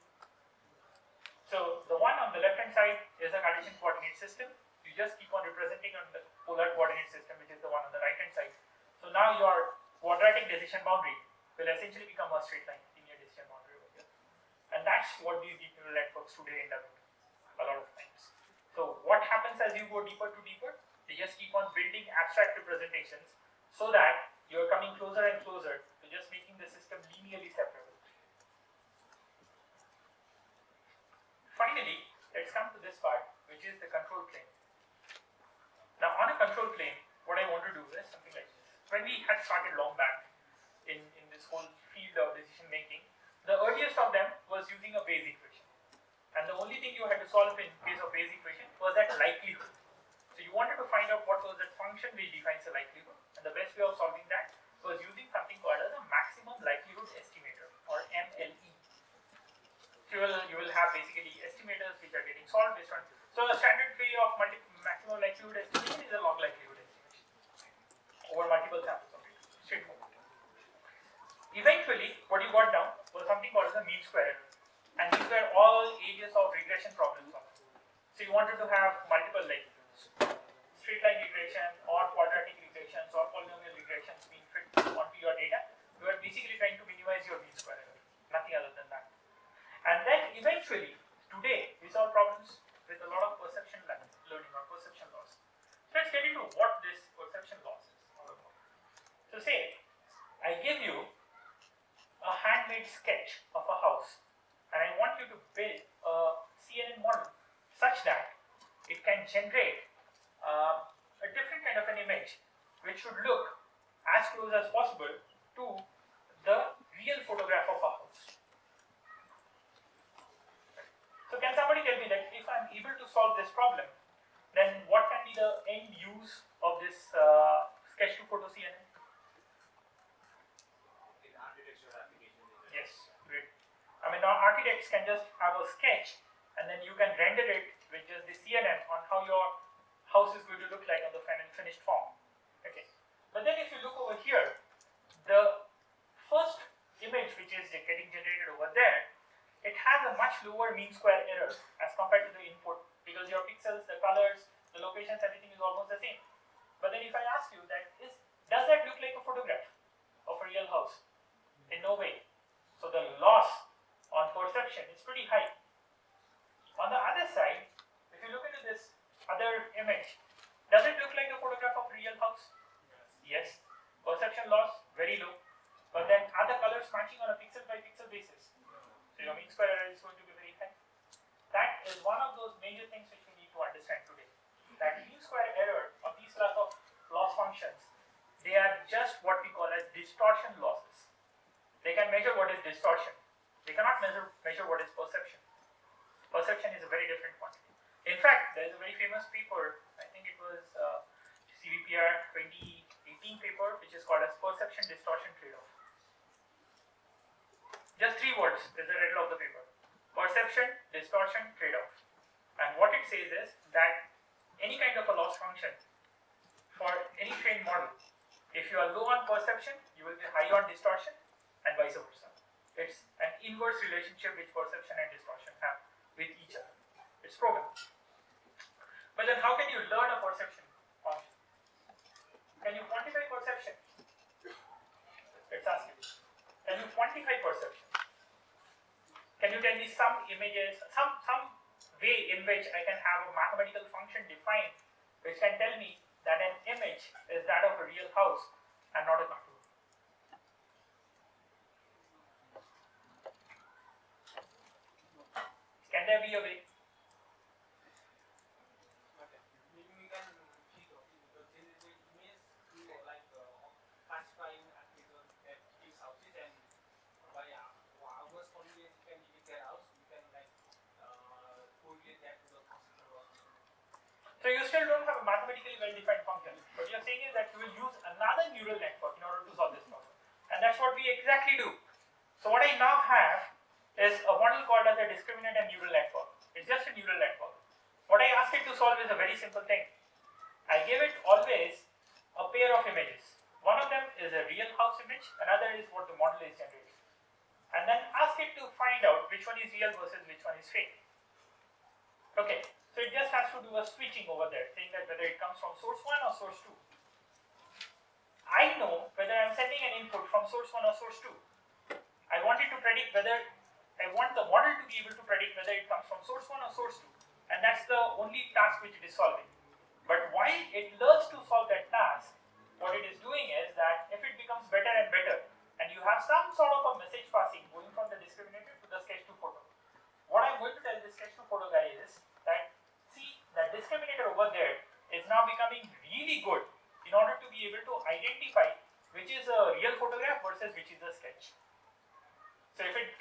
So the one on the left hand side is a Cartesian coordinate system. You just keep on representing on the polar coordinate system, which is the one on the right hand side. So now your quadratic decision boundary will essentially become a straight line, linear decision boundary over here. And that's what these deep neural networks today end up doing a lot of times. So what happens as you go deeper to deeper? They just keep on building abstract representations so that you're coming closer and closer to just making the system linearly separable. Finally, let's come to this part, which is the control plane. Now on a control plane, what I want to do is something like this. When we had started long back in this whole field of decision making, the earliest of them was using a Bayes equation. And the only thing you had to solve in case of Bayes equation was that likelihood. So you wanted to find out what was that function which defines the likelihood, and the best way of solving that was using something called as a maximum likelihood estimator, or MLE. So you will have basically estimators which are getting solved based on. So a standard way of maximum likelihood estimation is a log likelihood estimation over multiple samples of it. Straightforward. Eventually, what you got down was something called as a mean square error, and these were all areas of regression problems. So you wanted to have multiple like straight line regression or quadratic regressions or polynomial regressions being fit onto your data. You are basically trying to minimize your mean square error, nothing other than that. And then eventually, today we solve problems with a lot of perception learning or perception loss. So let's get into what this perception loss is all about. So say I give you a handmade sketch of a house, and I want you to build a CNN model such that it can generate a different kind of an image which should look as close as possible to the real photograph of a house. So can somebody tell me that if I'm able to solve this problem, then what can be the end use of this sketch to photo CNN? In architectural application. Yes, great. I mean, now architects can just have a sketch and then you can render it with just the CNN on how your house is going to look like on the finished form. Okay. But then if you look over here, the first image which is getting generated over there, it has a much lower mean square error as compared to the input, because your pixels, the colors, the locations, everything is almost the same. But then if I ask you that, does that look like a photograph of a real house? In no way. So the loss on perception is pretty high. On the other side, if you look into this other image, does it look like a photograph of a real house? Yes. Perception loss, very low. But then are the colors matching on a pixel by pixel basis? So your mean square error is going to be very high. That is one of those major things which we need to understand today. That mean square error of these class of loss functions, they are just what we call as distortion losses. They can measure what is distortion. They cannot measure what is perception. Perception is a very different quantity. In fact, there is a very famous paper, I think it was CVPR 2018 paper, which is called as perception distortion trade-off. Just 3 words is the title of the paper. Perception distortion trade-off. And what it says is that any kind of a loss function for any trained model, if you are low on perception, you will be high on distortion, and vice versa. It's an inverse relationship which perception and distortion have with each other. It's proven. But then how can you learn a perception function? Can you quantify perception? Let's ask you. Can you quantify perception? Can you tell me some images, some way in which I can have a mathematical function defined which can tell me that an image is that of a real house and not a cartoon? Can there be a way? So you still don't have a mathematically well-defined function. What you're saying is that you will use another neural network in order to solve this problem. And that's what we exactly do. So what I now have is a model called as a discriminant and neural network. It's just a neural network. What I ask it to solve is a very simple thing. I give it always a pair of images. One of them is a real house image, another is what the model is generating. And then ask it to find out which one is real versus which one is fake. Okay. So it just has to do a switching over there, saying that whether it comes from source 1 or source 2. I know whether I am sending an input from source 1 or source 2. I want it to predict whether, I want the model to be able to predict whether it comes from source 1 or source 2. And that's the only task which it is solving. But while it learns to solve that task, what it is doing is that if it becomes better and better, and you have some sort of a message passing going from the discriminator to the sketch to photo, what I'm going to tell the sketch to photo guy is that that discriminator over there is now becoming really good in order to be able to identify which is a real photograph versus which is a sketch. So if it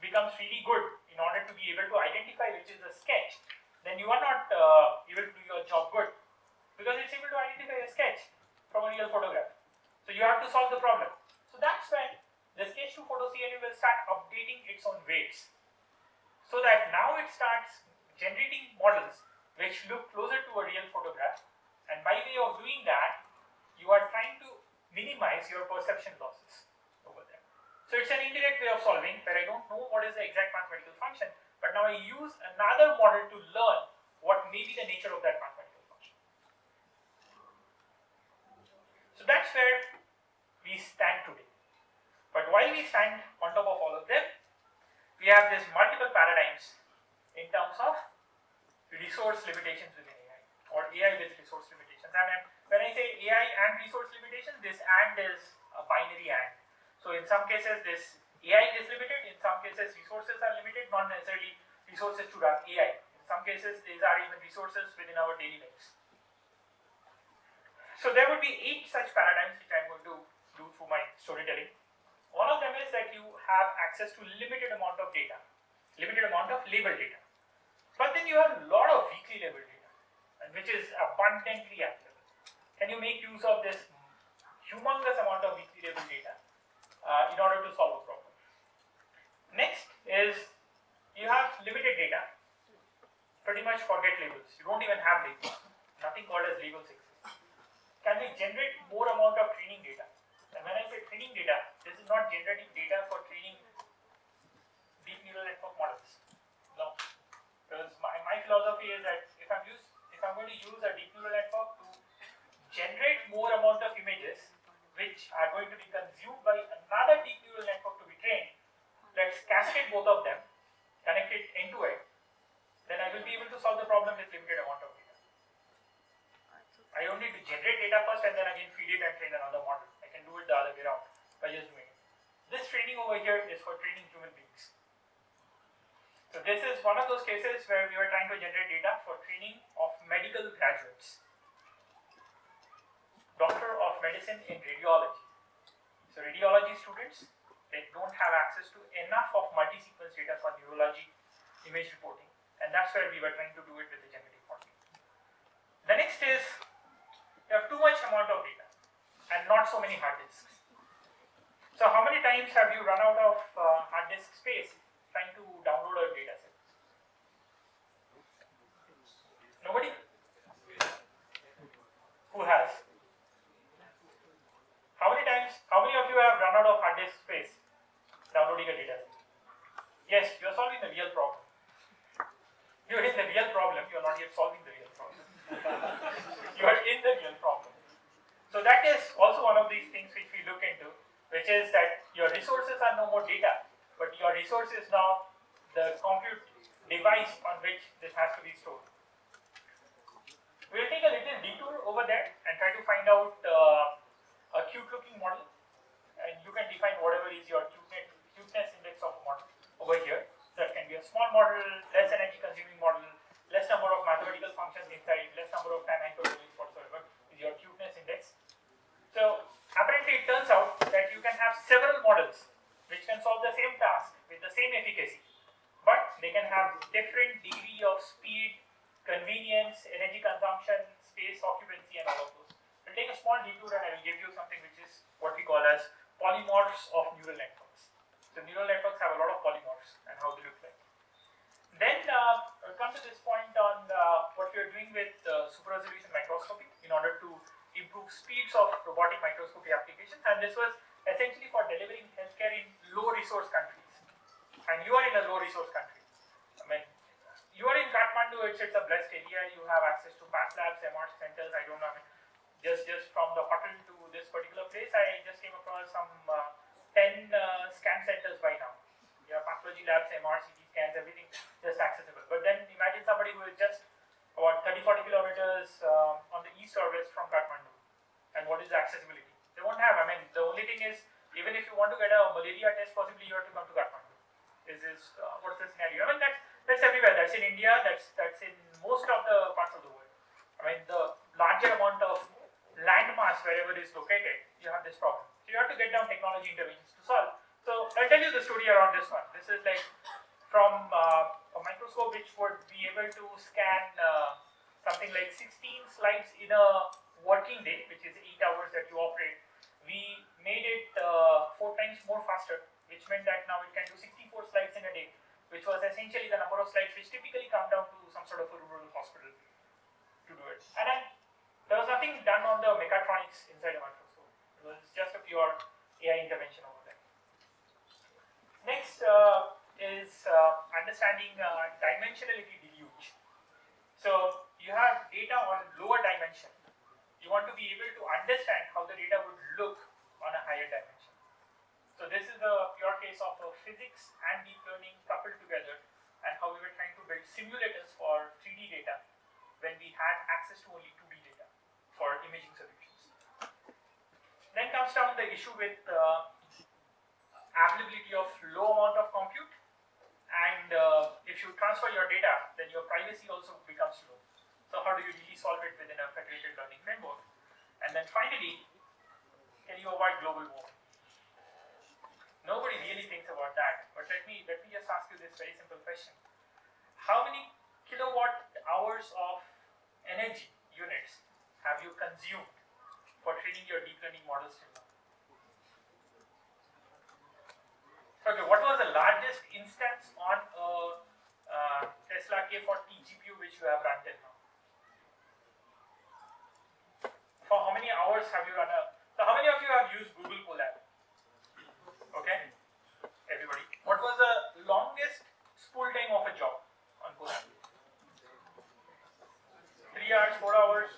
becomes really good in order to be able to identify which is a sketch, then you are not able to do your job good, because it's able to identify a sketch from a real photograph. So you have to solve the problem. So that's when the sketch to photo CNN will start updating its own weights, so that now it starts generating models which look closer to a real photograph, and by way of doing that, you are trying to minimize your perception losses over there. So it's an indirect way of solving where I don't know what is the exact mathematical function, but now I use another model to learn what may be the nature of that mathematical function. So that's where we stand today. But while we stand on top of all of them, we have these multiple paradigms in terms of resource limitations within AI, or AI with resource limitations. And when I say AI and resource limitations, this and is a binary and. So in some cases this AI is limited, in some cases resources are limited, not necessarily resources to run AI. In some cases these are even resources within our daily lives. So there would be 8 such paradigms which I'm going to do through my storytelling. One of them is that you have access to limited amount of data, limited amount of labeled data. But then you have a lot of weakly labeled data, and which is abundantly available. Can you make use of this humongous amount of weakly labeled data in order to solve a problem? Next is much forget labels. You don't even have labels. Nothing called as labels exists. Can we generate more amount of training data? And when I say training data, this is not generating data for training deep neural network models. No. Because my philosophy is that if I'm going to use a deep neural network to generate more amount of images which are going to be consumed by another deep neural network to be trained, let's cascade both of them, connect it end to end, then I will be able to solve the problem with limited amount of data. I don't need to generate data first and then again feed it and train another model. I can do it the other way around by just doing it. This training over here is for training human beings. So this is one of those cases where we were trying to generate data for training of medical graduates. Doctor of Medicine in Radiology. So radiology students, they don't have access to enough of multi-sequence data for neurology image reporting, and that's where we were trying to do it with the generative modeling. The next is, you have too much amount of data and not so many hard disks. So how many times have you run out of hard disk space trying to download a data set? Nobody? Who has? How many of you have run out of hard disk space downloading a data set? Yes, you are solving the real problem. You are in the real problem, you are not yet solving the real problem. You are in the real problem. So that is also one of these things which we look into, which is that your resources are no more data, but your resource is now the compute device on which this has to be stored. We'll take a little detour over there and try to find out a cute looking model, and you can define whatever is your cuteness index of a model over here. That can be a small model, less energy consuming model, less number of mathematical functions inside, less number of time anchor values whatsoever is your cuteness index. So apparently it turns out that you can have several models which can solve the same task with the same efficacy, but they can have different degree of speed, convenience, energy consumption, space occupancy, and all of those. We'll take a small detour and I will give you something which is what we call as polymorphs of neural networks. So neural networks have a lot of polymorphs and how they look like. Then we'll come to this point on what we are doing with super resolution microscopy in order to improve speeds of robotic microscopy applications, and this was essentially for delivering healthcare in low resource countries. And you are in a low resource country. I mean, you are in Kathmandu, it's a blessed area, you have access to path labs, MR centers, I don't know, I mean, just from the hotel to this particular place, I just came across some 10 scan centers by now. You have pathology labs, MR, CT scans, everything just accessible. But then imagine somebody who is just about 30-40 kilometers on the east or west from Kathmandu. And what is the accessibility? They won't have, I mean, the only thing is, even if you want to get a malaria test, possibly you have to come to Kathmandu. What's the scenario? I mean, that's everywhere. That's in India, that's in most of the parts of the world. I mean, the larger amount of land mass wherever is located, you have this problem. So you have to get down technology interventions to solve. So I'll tell you the story around this one. This is like from a microscope which would be able to scan something like 16 slides in a working day, which is 8 hours that you operate. We made it 4 times more faster, which meant that now it can do 64 slides in a day, which was essentially the number of slides which typically come down to some sort of a rural hospital to do it. And then there was nothing done on the mechatronics inside a microscope. It was just a pure AI intervention over there. Next is understanding dimensionality deluge. So you have data on lower dimension. You want to be able to understand how the data would look on a higher dimension. So this is a pure case of physics and deep learning coupled together, and how we were trying to build simulators for 3D data when we had access to only 2D data for imaging solutions. Then comes down the issue with availability of low amount of compute, and if you transfer your data, then your privacy also becomes low. So how do you really solve it within a federated learning framework? And then finally, can you avoid global warming? Nobody really thinks about that, but let me just ask you this very simple question. How many kilowatt hours of energy units have you consumed for training your deep learning models till now? Okay, what was the largest instance on a Tesla K K40 GPU which you have run till now? For how many hours have you run so how many of you have used Google Colab? Okay, everybody. What was the longest spool time of a job on Colab? 3 hours, 4 hours?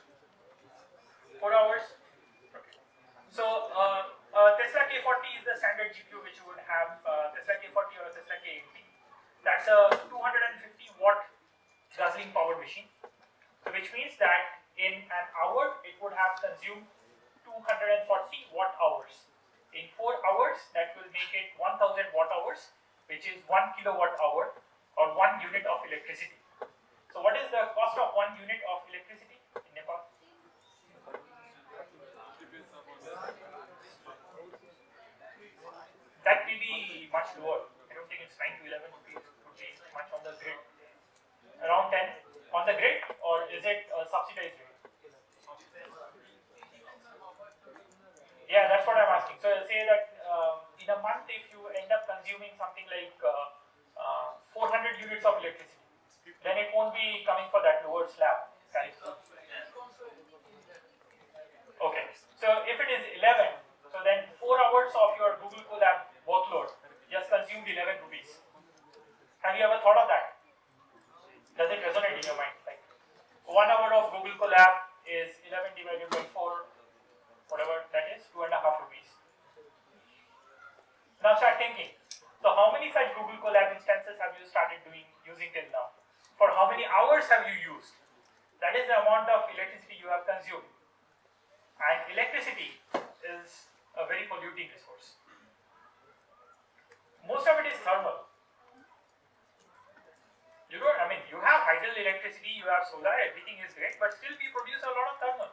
4 hours? Okay. So, Tesla K40 is the standard GPU which you would have, Tesla K40 or a Tesla K80. That's a 250 watt guzzling power machine. So, which means that in an hour it would have consumed 240 watt hours. In 4 hours, that will make it 1000 watt hours, which is 1 kilowatt hour or 1 unit of electricity. So, what is the cost of 1 unit of electricity in Nepal? That will be much lower. I don't think it's 9 to 11 rupees. It would be much on the grid. Around 10 on the grid, or is it a subsidized rate? Yeah, that's what I'm asking. So say that in a month, if you end up consuming something like 400 units of electricity, then it won't be coming for that lower slab. Okay. So if it is 11, so then 4 hours of your Google Colab workload just consumed 11 rupees. Have you ever thought of that? Does it resonate in your mind? Like 1 hour of Google Colab is 11 divided by 4, whatever that is, 2.5 rupees. Now start thinking. So how many such Google Colab instances have you started using till now? For how many hours have you used? That is the amount of electricity you have consumed. And electricity is a very polluting resource. Most of it is thermal. You have hydel electricity, you have solar, everything is great, but still we produce a lot of thermal.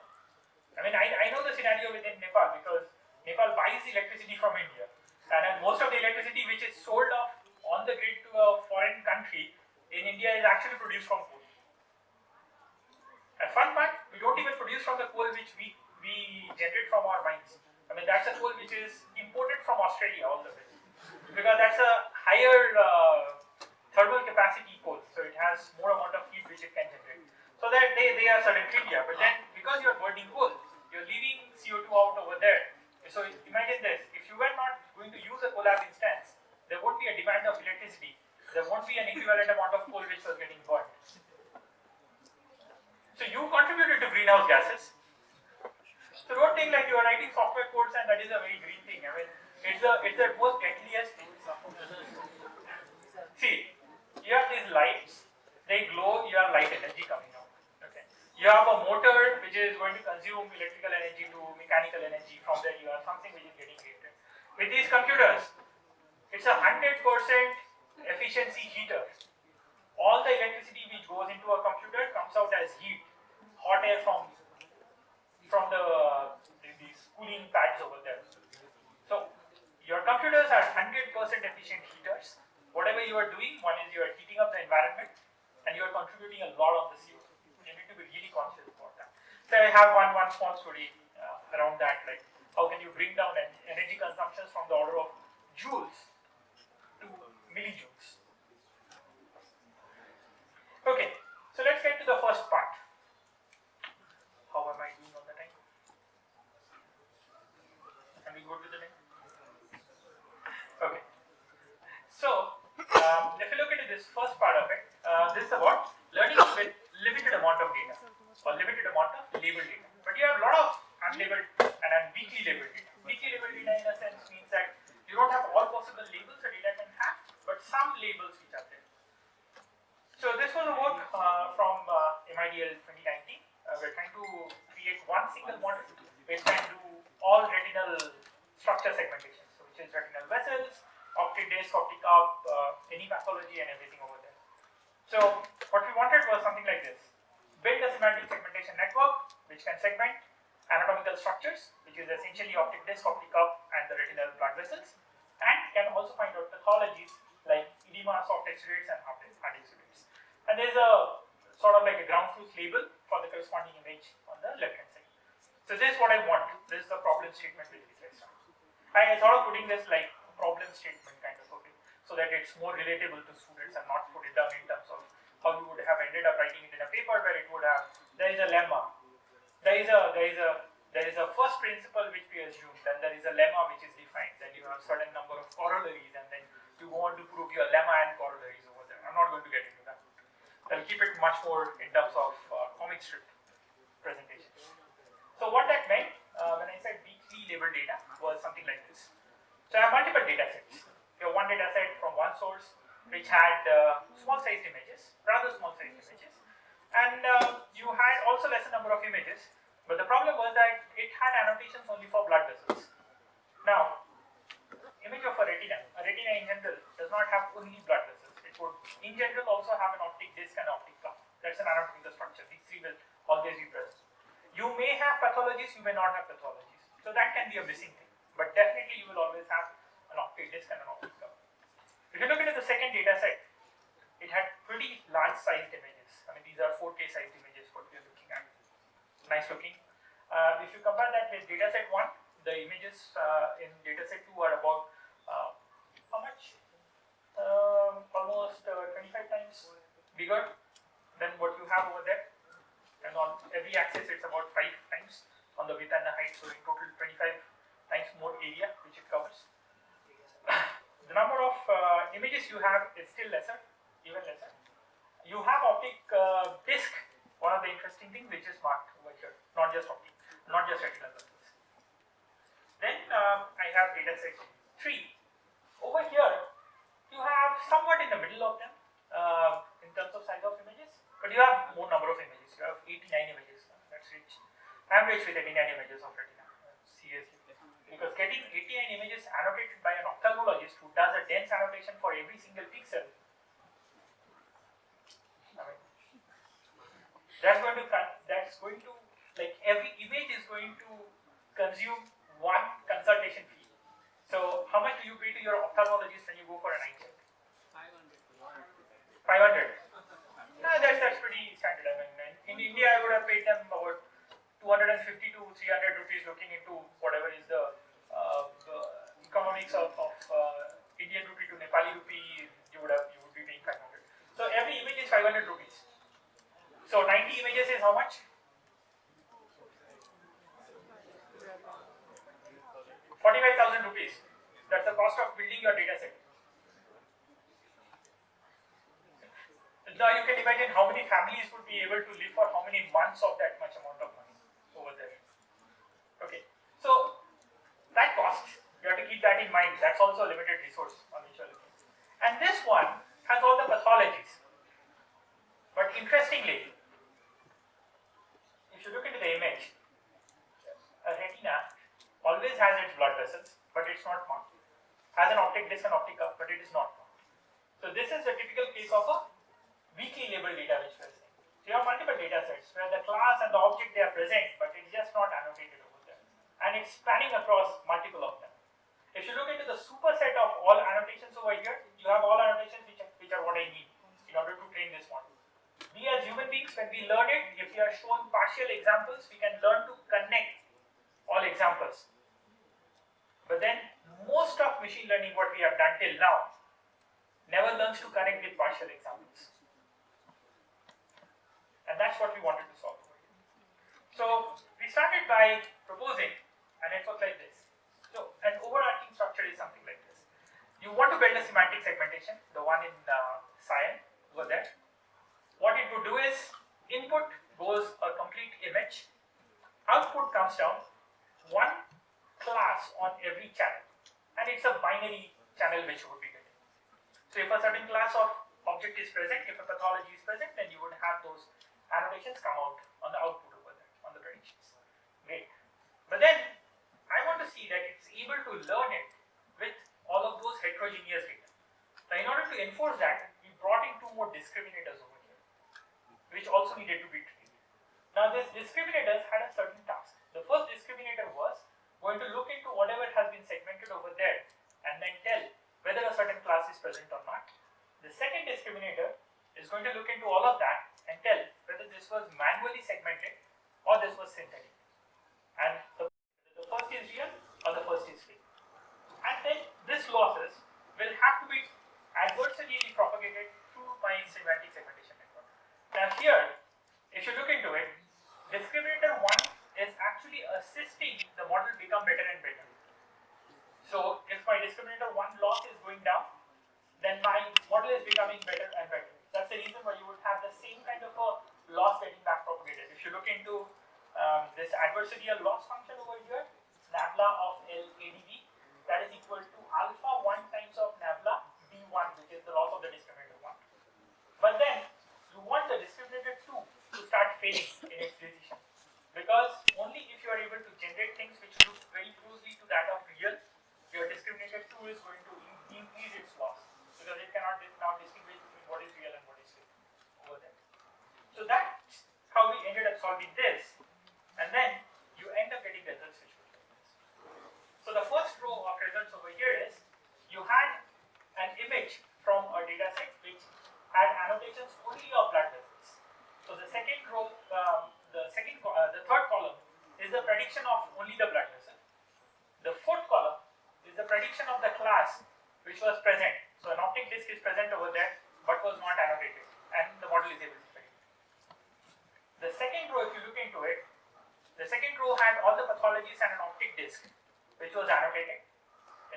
I know the scenario within Nepal because Nepal buys electricity from India, and most of the electricity which is sold off on the grid to a foreign country in India is actually produced from coal. And fun part, we don't even produce from the coal which we generate from our mines. That's a coal which is imported from Australia all the way, because that's a higher thermal capacity coal, so it has more amount of heat which it can generate. So that they are certain trivia, but then because you're burning coal, you're leaving CO2 out over there. So imagine this, if you were not going to use a Colab instance, there won't be a demand of electricity, there won't be an equivalent amount of coal which was getting burned. So you contributed to greenhouse gases. So don't think like you are writing software codes and that is a very green thing. It's the most deadliest thing. See, you have these lights, they glow, you have light energy coming out. Okay. You have a motor which is going to consume electrical energy to mechanical energy. From there you have something which is getting created. With these computers, it's a 100% efficiency heater. All the electricity which goes into a computer comes out as heat, hot air from these cooling pads over there. So your computers are 100% efficient heaters. Whatever you are doing, one is you are heating up the environment and you are contributing a lot of the CO2. You need to be really conscious about that. So I have one small story around that, like how can you bring down energy consumptions from the order of joules to millijoules. Okay, so let's get to the first part. How am I doing on the time? Can we go to the next? Okay. So, if you look into this first part of it, this is about learning with limited amount of data or limited amount of labeled data. But you have a lot of unlabeled and weakly labeled data. Weakly labeled data in a sense means that you don't have all possible labels a data can have, but some labels which are there. So this was a work from MIDL 2019. We're trying to create one single model which can do all retinal structure segmentation, so which is retinal vessels, optic disc, optic up, any pathology and everything over there. So what we wanted was something like this. Build a semantic segmentation network which can segment anatomical structures, which is essentially optic disc, optic up and the retinal blood vessels, and can also find out pathologies like edema, soft exudates and hard exudates. And there's a sort of like a ground truth label for the corresponding image on the left hand side. So this is what I want. This is the problem statement which we placed on. I thought of putting this like problem statement kind of a thing, so that it's more relatable to students and not put it down in terms of how you would have ended up writing it in a paper where it would have, there is a lemma, there is a first principle which we assume, then there is a lemma which is defined, then you have certain number of corollaries, and then you go on to prove your lemma and corollaries over there. I'm not going to get into that. I'll keep it much more in terms of comic strip presentations. So what that meant when I said weakly labeled data was something like this. So I have multiple data sets. You have one data set from one source which had small sized images, rather small sized images, and you had also lesser number of images, but the problem was that it had annotations only for blood vessels. Now, image of a retina in general does not have only blood vessels. It would in general also have an optic disc and optic cup. That's an anatomical structure. These three will always be present. You may have pathologies, you may not have pathologies. So that can be a missing thing. But definitely you will always have an optic disc and an optic cup. If you look into the second data set, it had pretty large sized images. I mean, these are 4K sized images what we are looking at. Nice looking. If you compare that with data set 1, the images in data set 2 are about how much? Almost 25 times bigger than what you have over there. And on every axis it's about 5 times on the width and the height, so in total 25 times more area which it covers. The number of images you have is still lesser, even lesser. You have optic disc, one of the interesting things which is marked over here, not just optic, not just retinal vessels. Then I have data set 3. Over here you have somewhat in the middle of them in terms of size of images, but you have more number of images. You have 89 images. That's rich. I'm rich with 89 images of retina. Seriously. Because getting 89 images annotated by an ophthalmologist who does a dense annotation for every single pixel, I mean, that's going to like every image is going to consume one consultation fee. So how much do you pay to your ophthalmologist when you go for an eye check? 500. No, that's pretty standard. I mean, in India, I would have paid them about 250 to 300 rupees looking into whatever is the economics of Indian rupee to Nepali rupee. You would be paying 500. So every image is 500 rupees. So 90 images is how much? 45,000 rupees. That's the cost of building your data set. Now you can imagine how many families would be able to live for how many months of that much amount of money over there. Okay, so that cost, you have to keep that in mind. That's also a limited resource on which you are looking. And this one has all the pathologies. But interestingly, if you look into the image, a retina always has its blood vessels, but it's not marked. Has an optic disc and optic cup, but it is not marked. So this is a typical case of a weakly labeled data which we are saying. So you have multiple data sets where the class and the object they are present, but it's just not annotated over there. And it's spanning across multiple of them. If you look into the superset of all annotations over here, you have all annotations which are what I need in order to train this model. We as human beings, when we learn it, if we are shown partial examples, we can learn to connect all examples. But then most of machine learning, what we have done till now, never learns to connect with partial examples. And that's what we wanted to solve. So we started by proposing a network like this. So an overarching structure is something like this. You want to build a semantic segmentation, the one in cyan over there. What it would do is input goes a complete image, output comes down, one class on every channel, and it's a binary channel which you would be getting. So if a certain class of object is present, if a pathology is present, then you would have those annotations come out on the output over there, on the predictions. Great. But then I want to see that it's able to learn it with all of those heterogeneous data. Now in order to enforce that, we brought in 2 more discriminators over here, which also needed to be trained. Now these discriminators had a certain task. The first discriminator was going to look into whatever has been segmented over there and then tell whether a certain class is present or not. The second discriminator is going to look into all of that and tell whether this was manually segmented or this was synthetic. And the first is real or the first is fake. And then these losses will have to be adversarially propagated through my semantic segmentation network. the model become better and better. So if my discriminator 1 loss is going down, then my model is becoming better and better. That's the reason why you would have the same kind of a loss getting back propagated. If you look into this adversarial loss function over here, nabla of LADB, that is equal to alpha 1 times of nabla B1, which is the loss of the discriminator 1. But then you want the discriminator 2 to start failing in its decision, because only if you are able to generate things which look very closely to that of real, your discriminator 2 is going to increase its loss, because it cannot now distinguish between what is real and what is fake over there. So that's how we ended up solving this, and then you end up getting results which look like this. So the first row of results over here is you had an image from a data set which had annotations only of blood vessels. So the second row, the third column is the prediction of only the blood vessel. The fourth column is the prediction of the class which was present. So an optic disc is present over there but was not annotated, and the model is able to predict. The second row, if you look into it, the second row had all the pathologies and an optic disc which was annotated.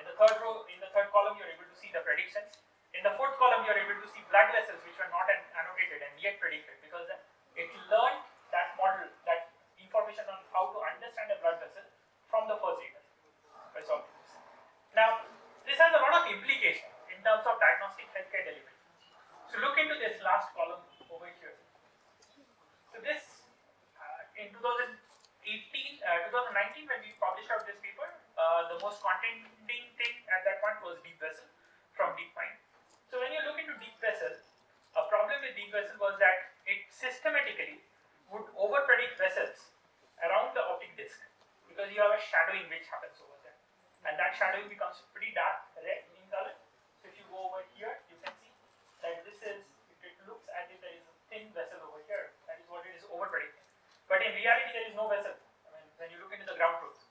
In the third row, in the third column, you are able to see the predictions. In the fourth column, you are able to see blood vessels which were not annotated and yet predicted, because it learned that model, that information on how to understand a blood vessel from the first data by solving this. Now, this has a lot of implication in terms of diagnostic healthcare delivery. So look into this last column over here. So this, in 2019, when we published out this paper, the most contending thing at that point was deep vessel from DeepMind. So when you look into deep vessel, a problem with deep vessel was that it systematically would over-predict vessels around the optic disc, because you have a shadowing which happens over there, and that shadowing becomes pretty dark red in color. So if you go over here, you can see that this is, it looks as if there is a thin vessel over here. That is what it is over-predicting. But in reality, there is no vessel. I mean, when you look into the ground truth,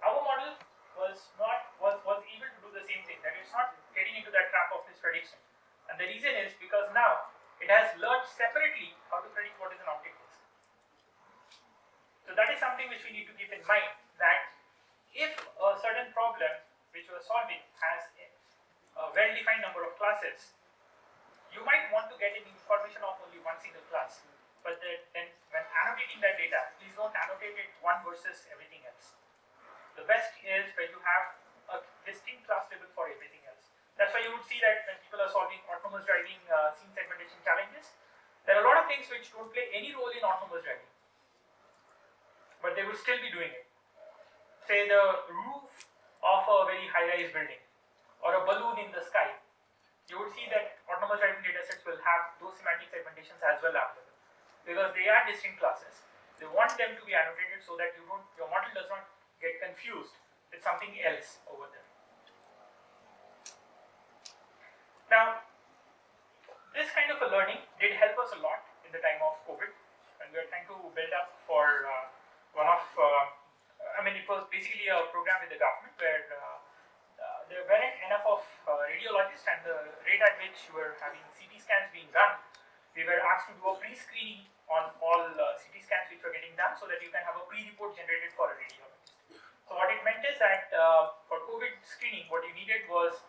our model was able to do the same thing, that it's not getting into that trap of this prediction. And the reason is because now it has learned separately how to predict what is an optic disc. So that is something which we need to keep in mind, that if a certain problem which we are solving has a well-defined number of classes, you might want to get information of only one single class. But then when annotating that data, please don't annotate it one versus everything else. The best is when you have a distinct class label for everything else. That's why you would see that when people are solving autonomous driving scene segmentation challenges, there are a lot of things which don't play any role in autonomous driving, but they will still be doing it. Say the roof of a very high-rise building, or a balloon in the sky. You would see that autonomous driving datasets will have those semantic segmentations as well available, because they are distinct classes. They want them to be annotated so that your model does not get confused with something else over there. Now, this kind of a learning did help us a lot in the time of COVID, when we were trying to build up for it was basically a program with the government where there weren't enough of radiologists, and the rate at which we were having CT scans being done, we were asked to do a pre-screening on all CT scans which were getting done, so that you can have a pre-report generated for a radiologist. So what it meant is that for COVID screening, what you needed was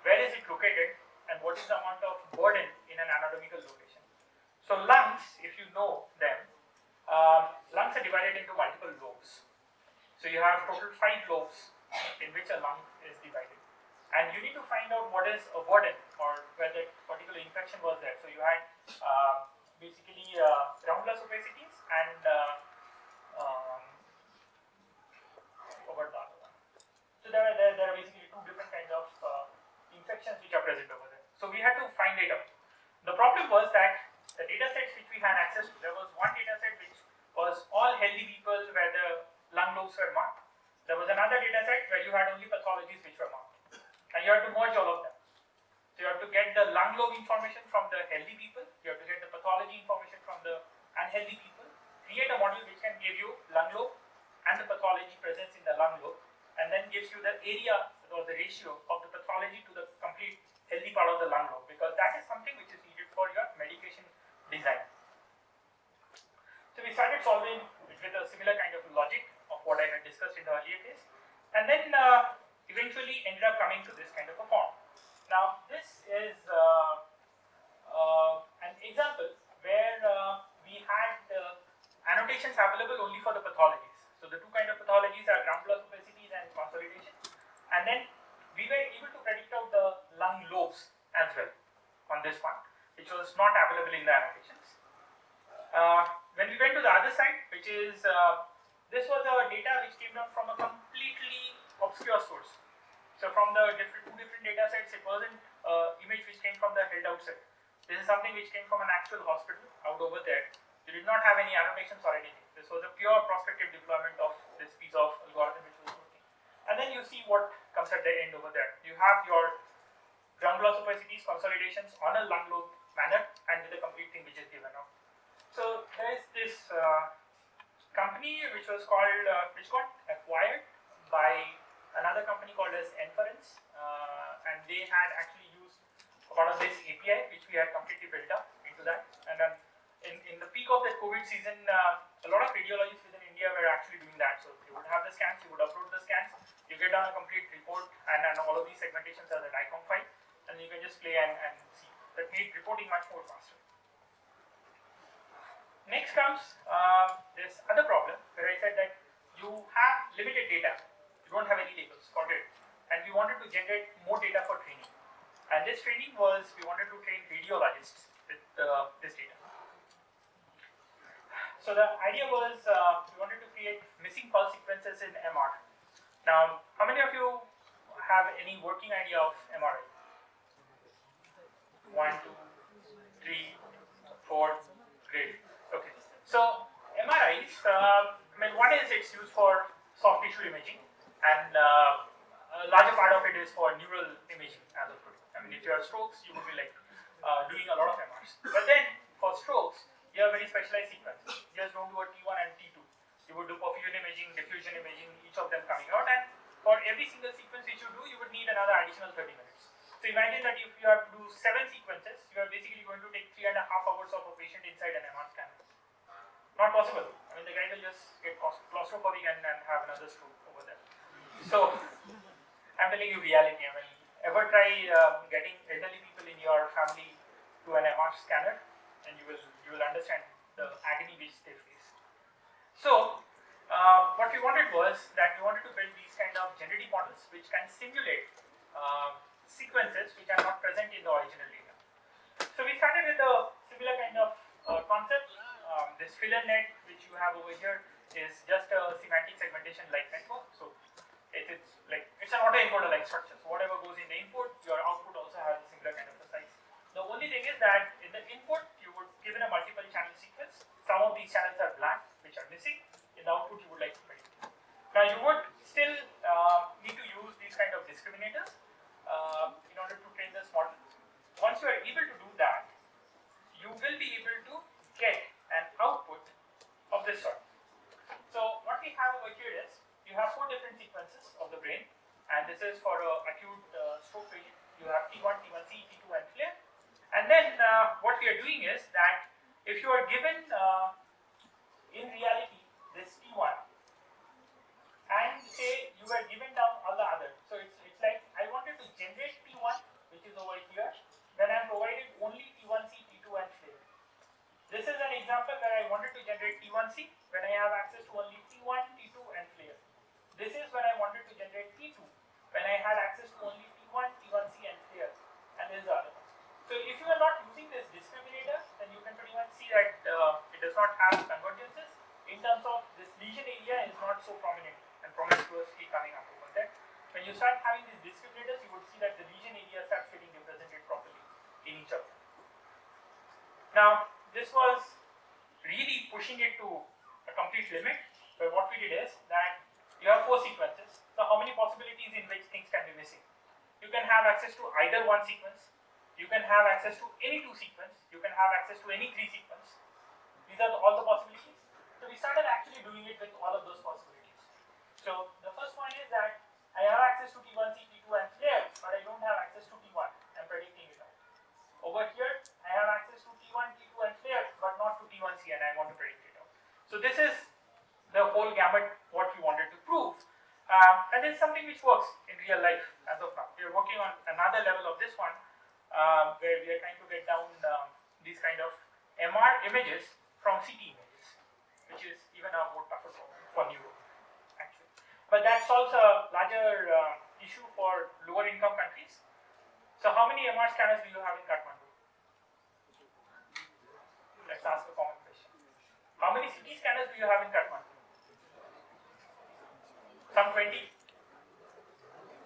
where is it located and what is the amount of burden in an anatomical location. So lungs, if you know them, lungs are divided into multiple lobes. So you have total 5 lobes in which a lung is divided, and you need to find out what is a burden, or where that particular infection was there. So you had basically groundless opacities and so there are basically 2 different kinds of infections which are present over there. So we had to find it out. The problem was that the data sets which we had access to, there was one data set which was all healthy people where the lung lobes were marked. There was another data set where you had only pathologies which were marked, and you had to merge all of them. So you have to get the lung lobe information from the healthy people, you have to get the pathology information from the unhealthy people, create a model which can give you lung lobe and the pathology presence in the lung lobe, and then gives you the area or the ratio of the pathology to the complete healthy part of the lung lobe, because that is something which is needed for your medication design. So we started solving with a similar kind of logic of what I had discussed this one, which was not available in the annotations. When we went to the other side, which is this was our data which came down from a completely obscure source. So from the two different data sets, it wasn't image which came from the held out set. This is something which came from an actual hospital out over there. You did not have any annotations or anything. This was a pure prospective deployment of this piece of algorithm which was working. And then you see what comes at the end over there. You have your ground glass opacities, consolidations on a lung lobe manner, and with a complete thing which is given out. So there is this company which was called, which got acquired by another company called as Inference, and they had actually used part of this API which we had completely built up into that. And then in the peak of the COVID season, a lot of radiologists within India were actually doing that. So you would have the scans, you would upload the scans, you get down a complete report, and all of these segmentations are the DICOM file, and you can just play and see. That made reporting much more faster. Next comes this other problem where I said that you have limited data, you don't have any labels for it, and we wanted to generate more data for training. And this training was, we wanted to train radiologists with this data. So the idea was we wanted to create missing pulse sequences in MR. Now, how many of you have any working idea of MRI? 1, 2, 3, 4, great. Okay. So MRIs, one is it's used for soft tissue imaging, and a larger part of it is for neural imaging as of today. If you have strokes, you would be like doing a lot of MRs. But then for strokes, you have very specialized sequences. You just don't do a T1 and T2. You would do perfusion imaging, diffusion imaging, each of them coming out, and for every single sequence which you do, you would need another additional 30 minutes. So imagine that if you have to do 7 sequences, you are basically going to take 3.5 hours of a patient inside an MR scanner. Not possible. The guy will just get claustrophobic and have another stroke over there. So I'm telling you reality. Ever try getting elderly people in your family to an MR scanner, and you will understand the agony which they face. So what we wanted was that we wanted to build these kind of generative models which can simulate sequences which are not present in the original data. So we started with a similar kind of concept. This filler net which you have over here is just a semantic segmentation like network. So it's an autoencoder like structure. So whatever goes in the input, your output also has a similar kind of a size. The only thing is that in the input, you would given a multiple channel sequence. Some of these channels are blank, which are missing. In the output, you would like to predict. Now you would still need to use these kind of discriminators in order to train this model. Once you are able to do that, you will be able to get an output of this sort. So what we have over here is, you have 4 different sequences of the brain, and this is for acute stroke patient. You have T1, T1C, T2, and flare. And then what we are doing is that if you are given in reality this T1, and say you were given down all the others, so it's like I wanted to generate T1, which is over here, then I am provided only T1C, T2, and flare. This is an example where I wanted to generate T1C when I have access to only T1, T2, and flare. This is when I wanted to generate T2 when I had access to only T1, T1C, and flare, and this is the other one. So if you are not using this discriminator, then you can pretty much see that it does not have convergences in terms of this lesion area is not so prominent and promiscuously coming up over there. When you start having these discriminators, you would see that the lesion area starts getting represented properly in each of them. Now, this was really pushing it to a complete limit, but what we did is that you have 4 sequences. So how many possibilities in which things can be missing? You can have access to either one sequence. You can have access to any 2 sequence. You can have access to any 3 sequence. These are all the possibilities. So we started actually doing it with all of those possibilities. So the first one is that I have access to T1C, T2, and flare, but I don't have access to T1. I'm predicting it out. Over here, I have access to T1, T2, and flare, but not to T1C, and I want to predict it out. So this is the whole gamut what we wanted to prove. And this is something which works in real life as of now. We are working on another level of this one where we are trying to get down these kind of MR images from CT images, which is even a more tougher problem for neuro actually. But that solves a larger issue for lower income countries. So how many MR scanners do you have in Kathmandu? you have in Kathmandu? Some 20?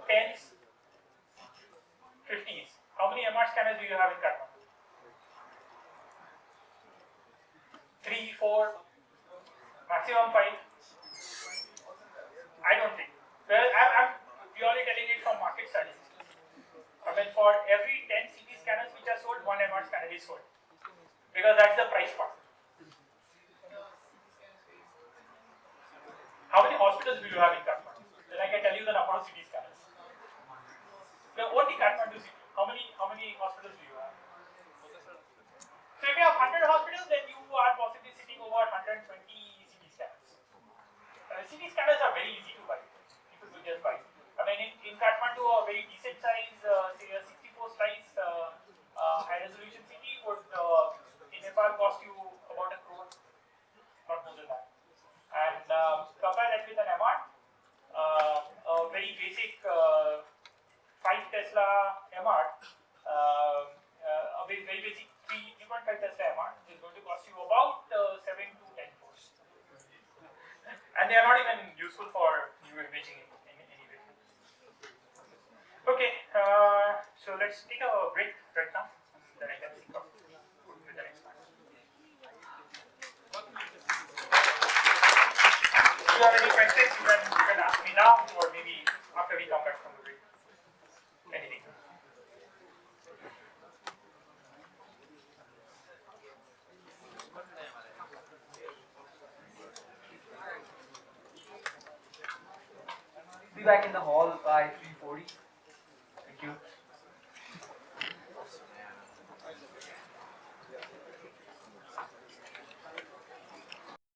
10s? 50s? How many MR scanners do you have in Kathmandu? 3, 4, maximum 5? I don't think. Well, I'm purely telling it from market studies. I mean, for every 10 CT scanners which are sold, 1 MR scanner is sold. Because that's the price part. How many hospitals will you have in Kathmandu? Then I can tell you the number of CT scanners. The only Kathmandu city. How many hospitals do you have? So if you have 100 hospitals, then you are possibly sitting over 120 CT scanners. CT scanners are very easy to buy. People will just buy. I mean, in Kathmandu, a very decent size, say a 64 slice high resolution CT would in Nepal cost you about 1 crore, not more than that. And compare that with an MR, a very basic 5 Tesla MR, a very basic 3.5 Tesla MR is going to cost you about 7 to 10 crores. And they are not even useful for new imaging in any way. Okay, so let's take a break right now, and then I can think of with the next one. If you have any questions, you can ask me now, or maybe after we come back from the break. Anything. Be back in the hall by 3:40. Thank you.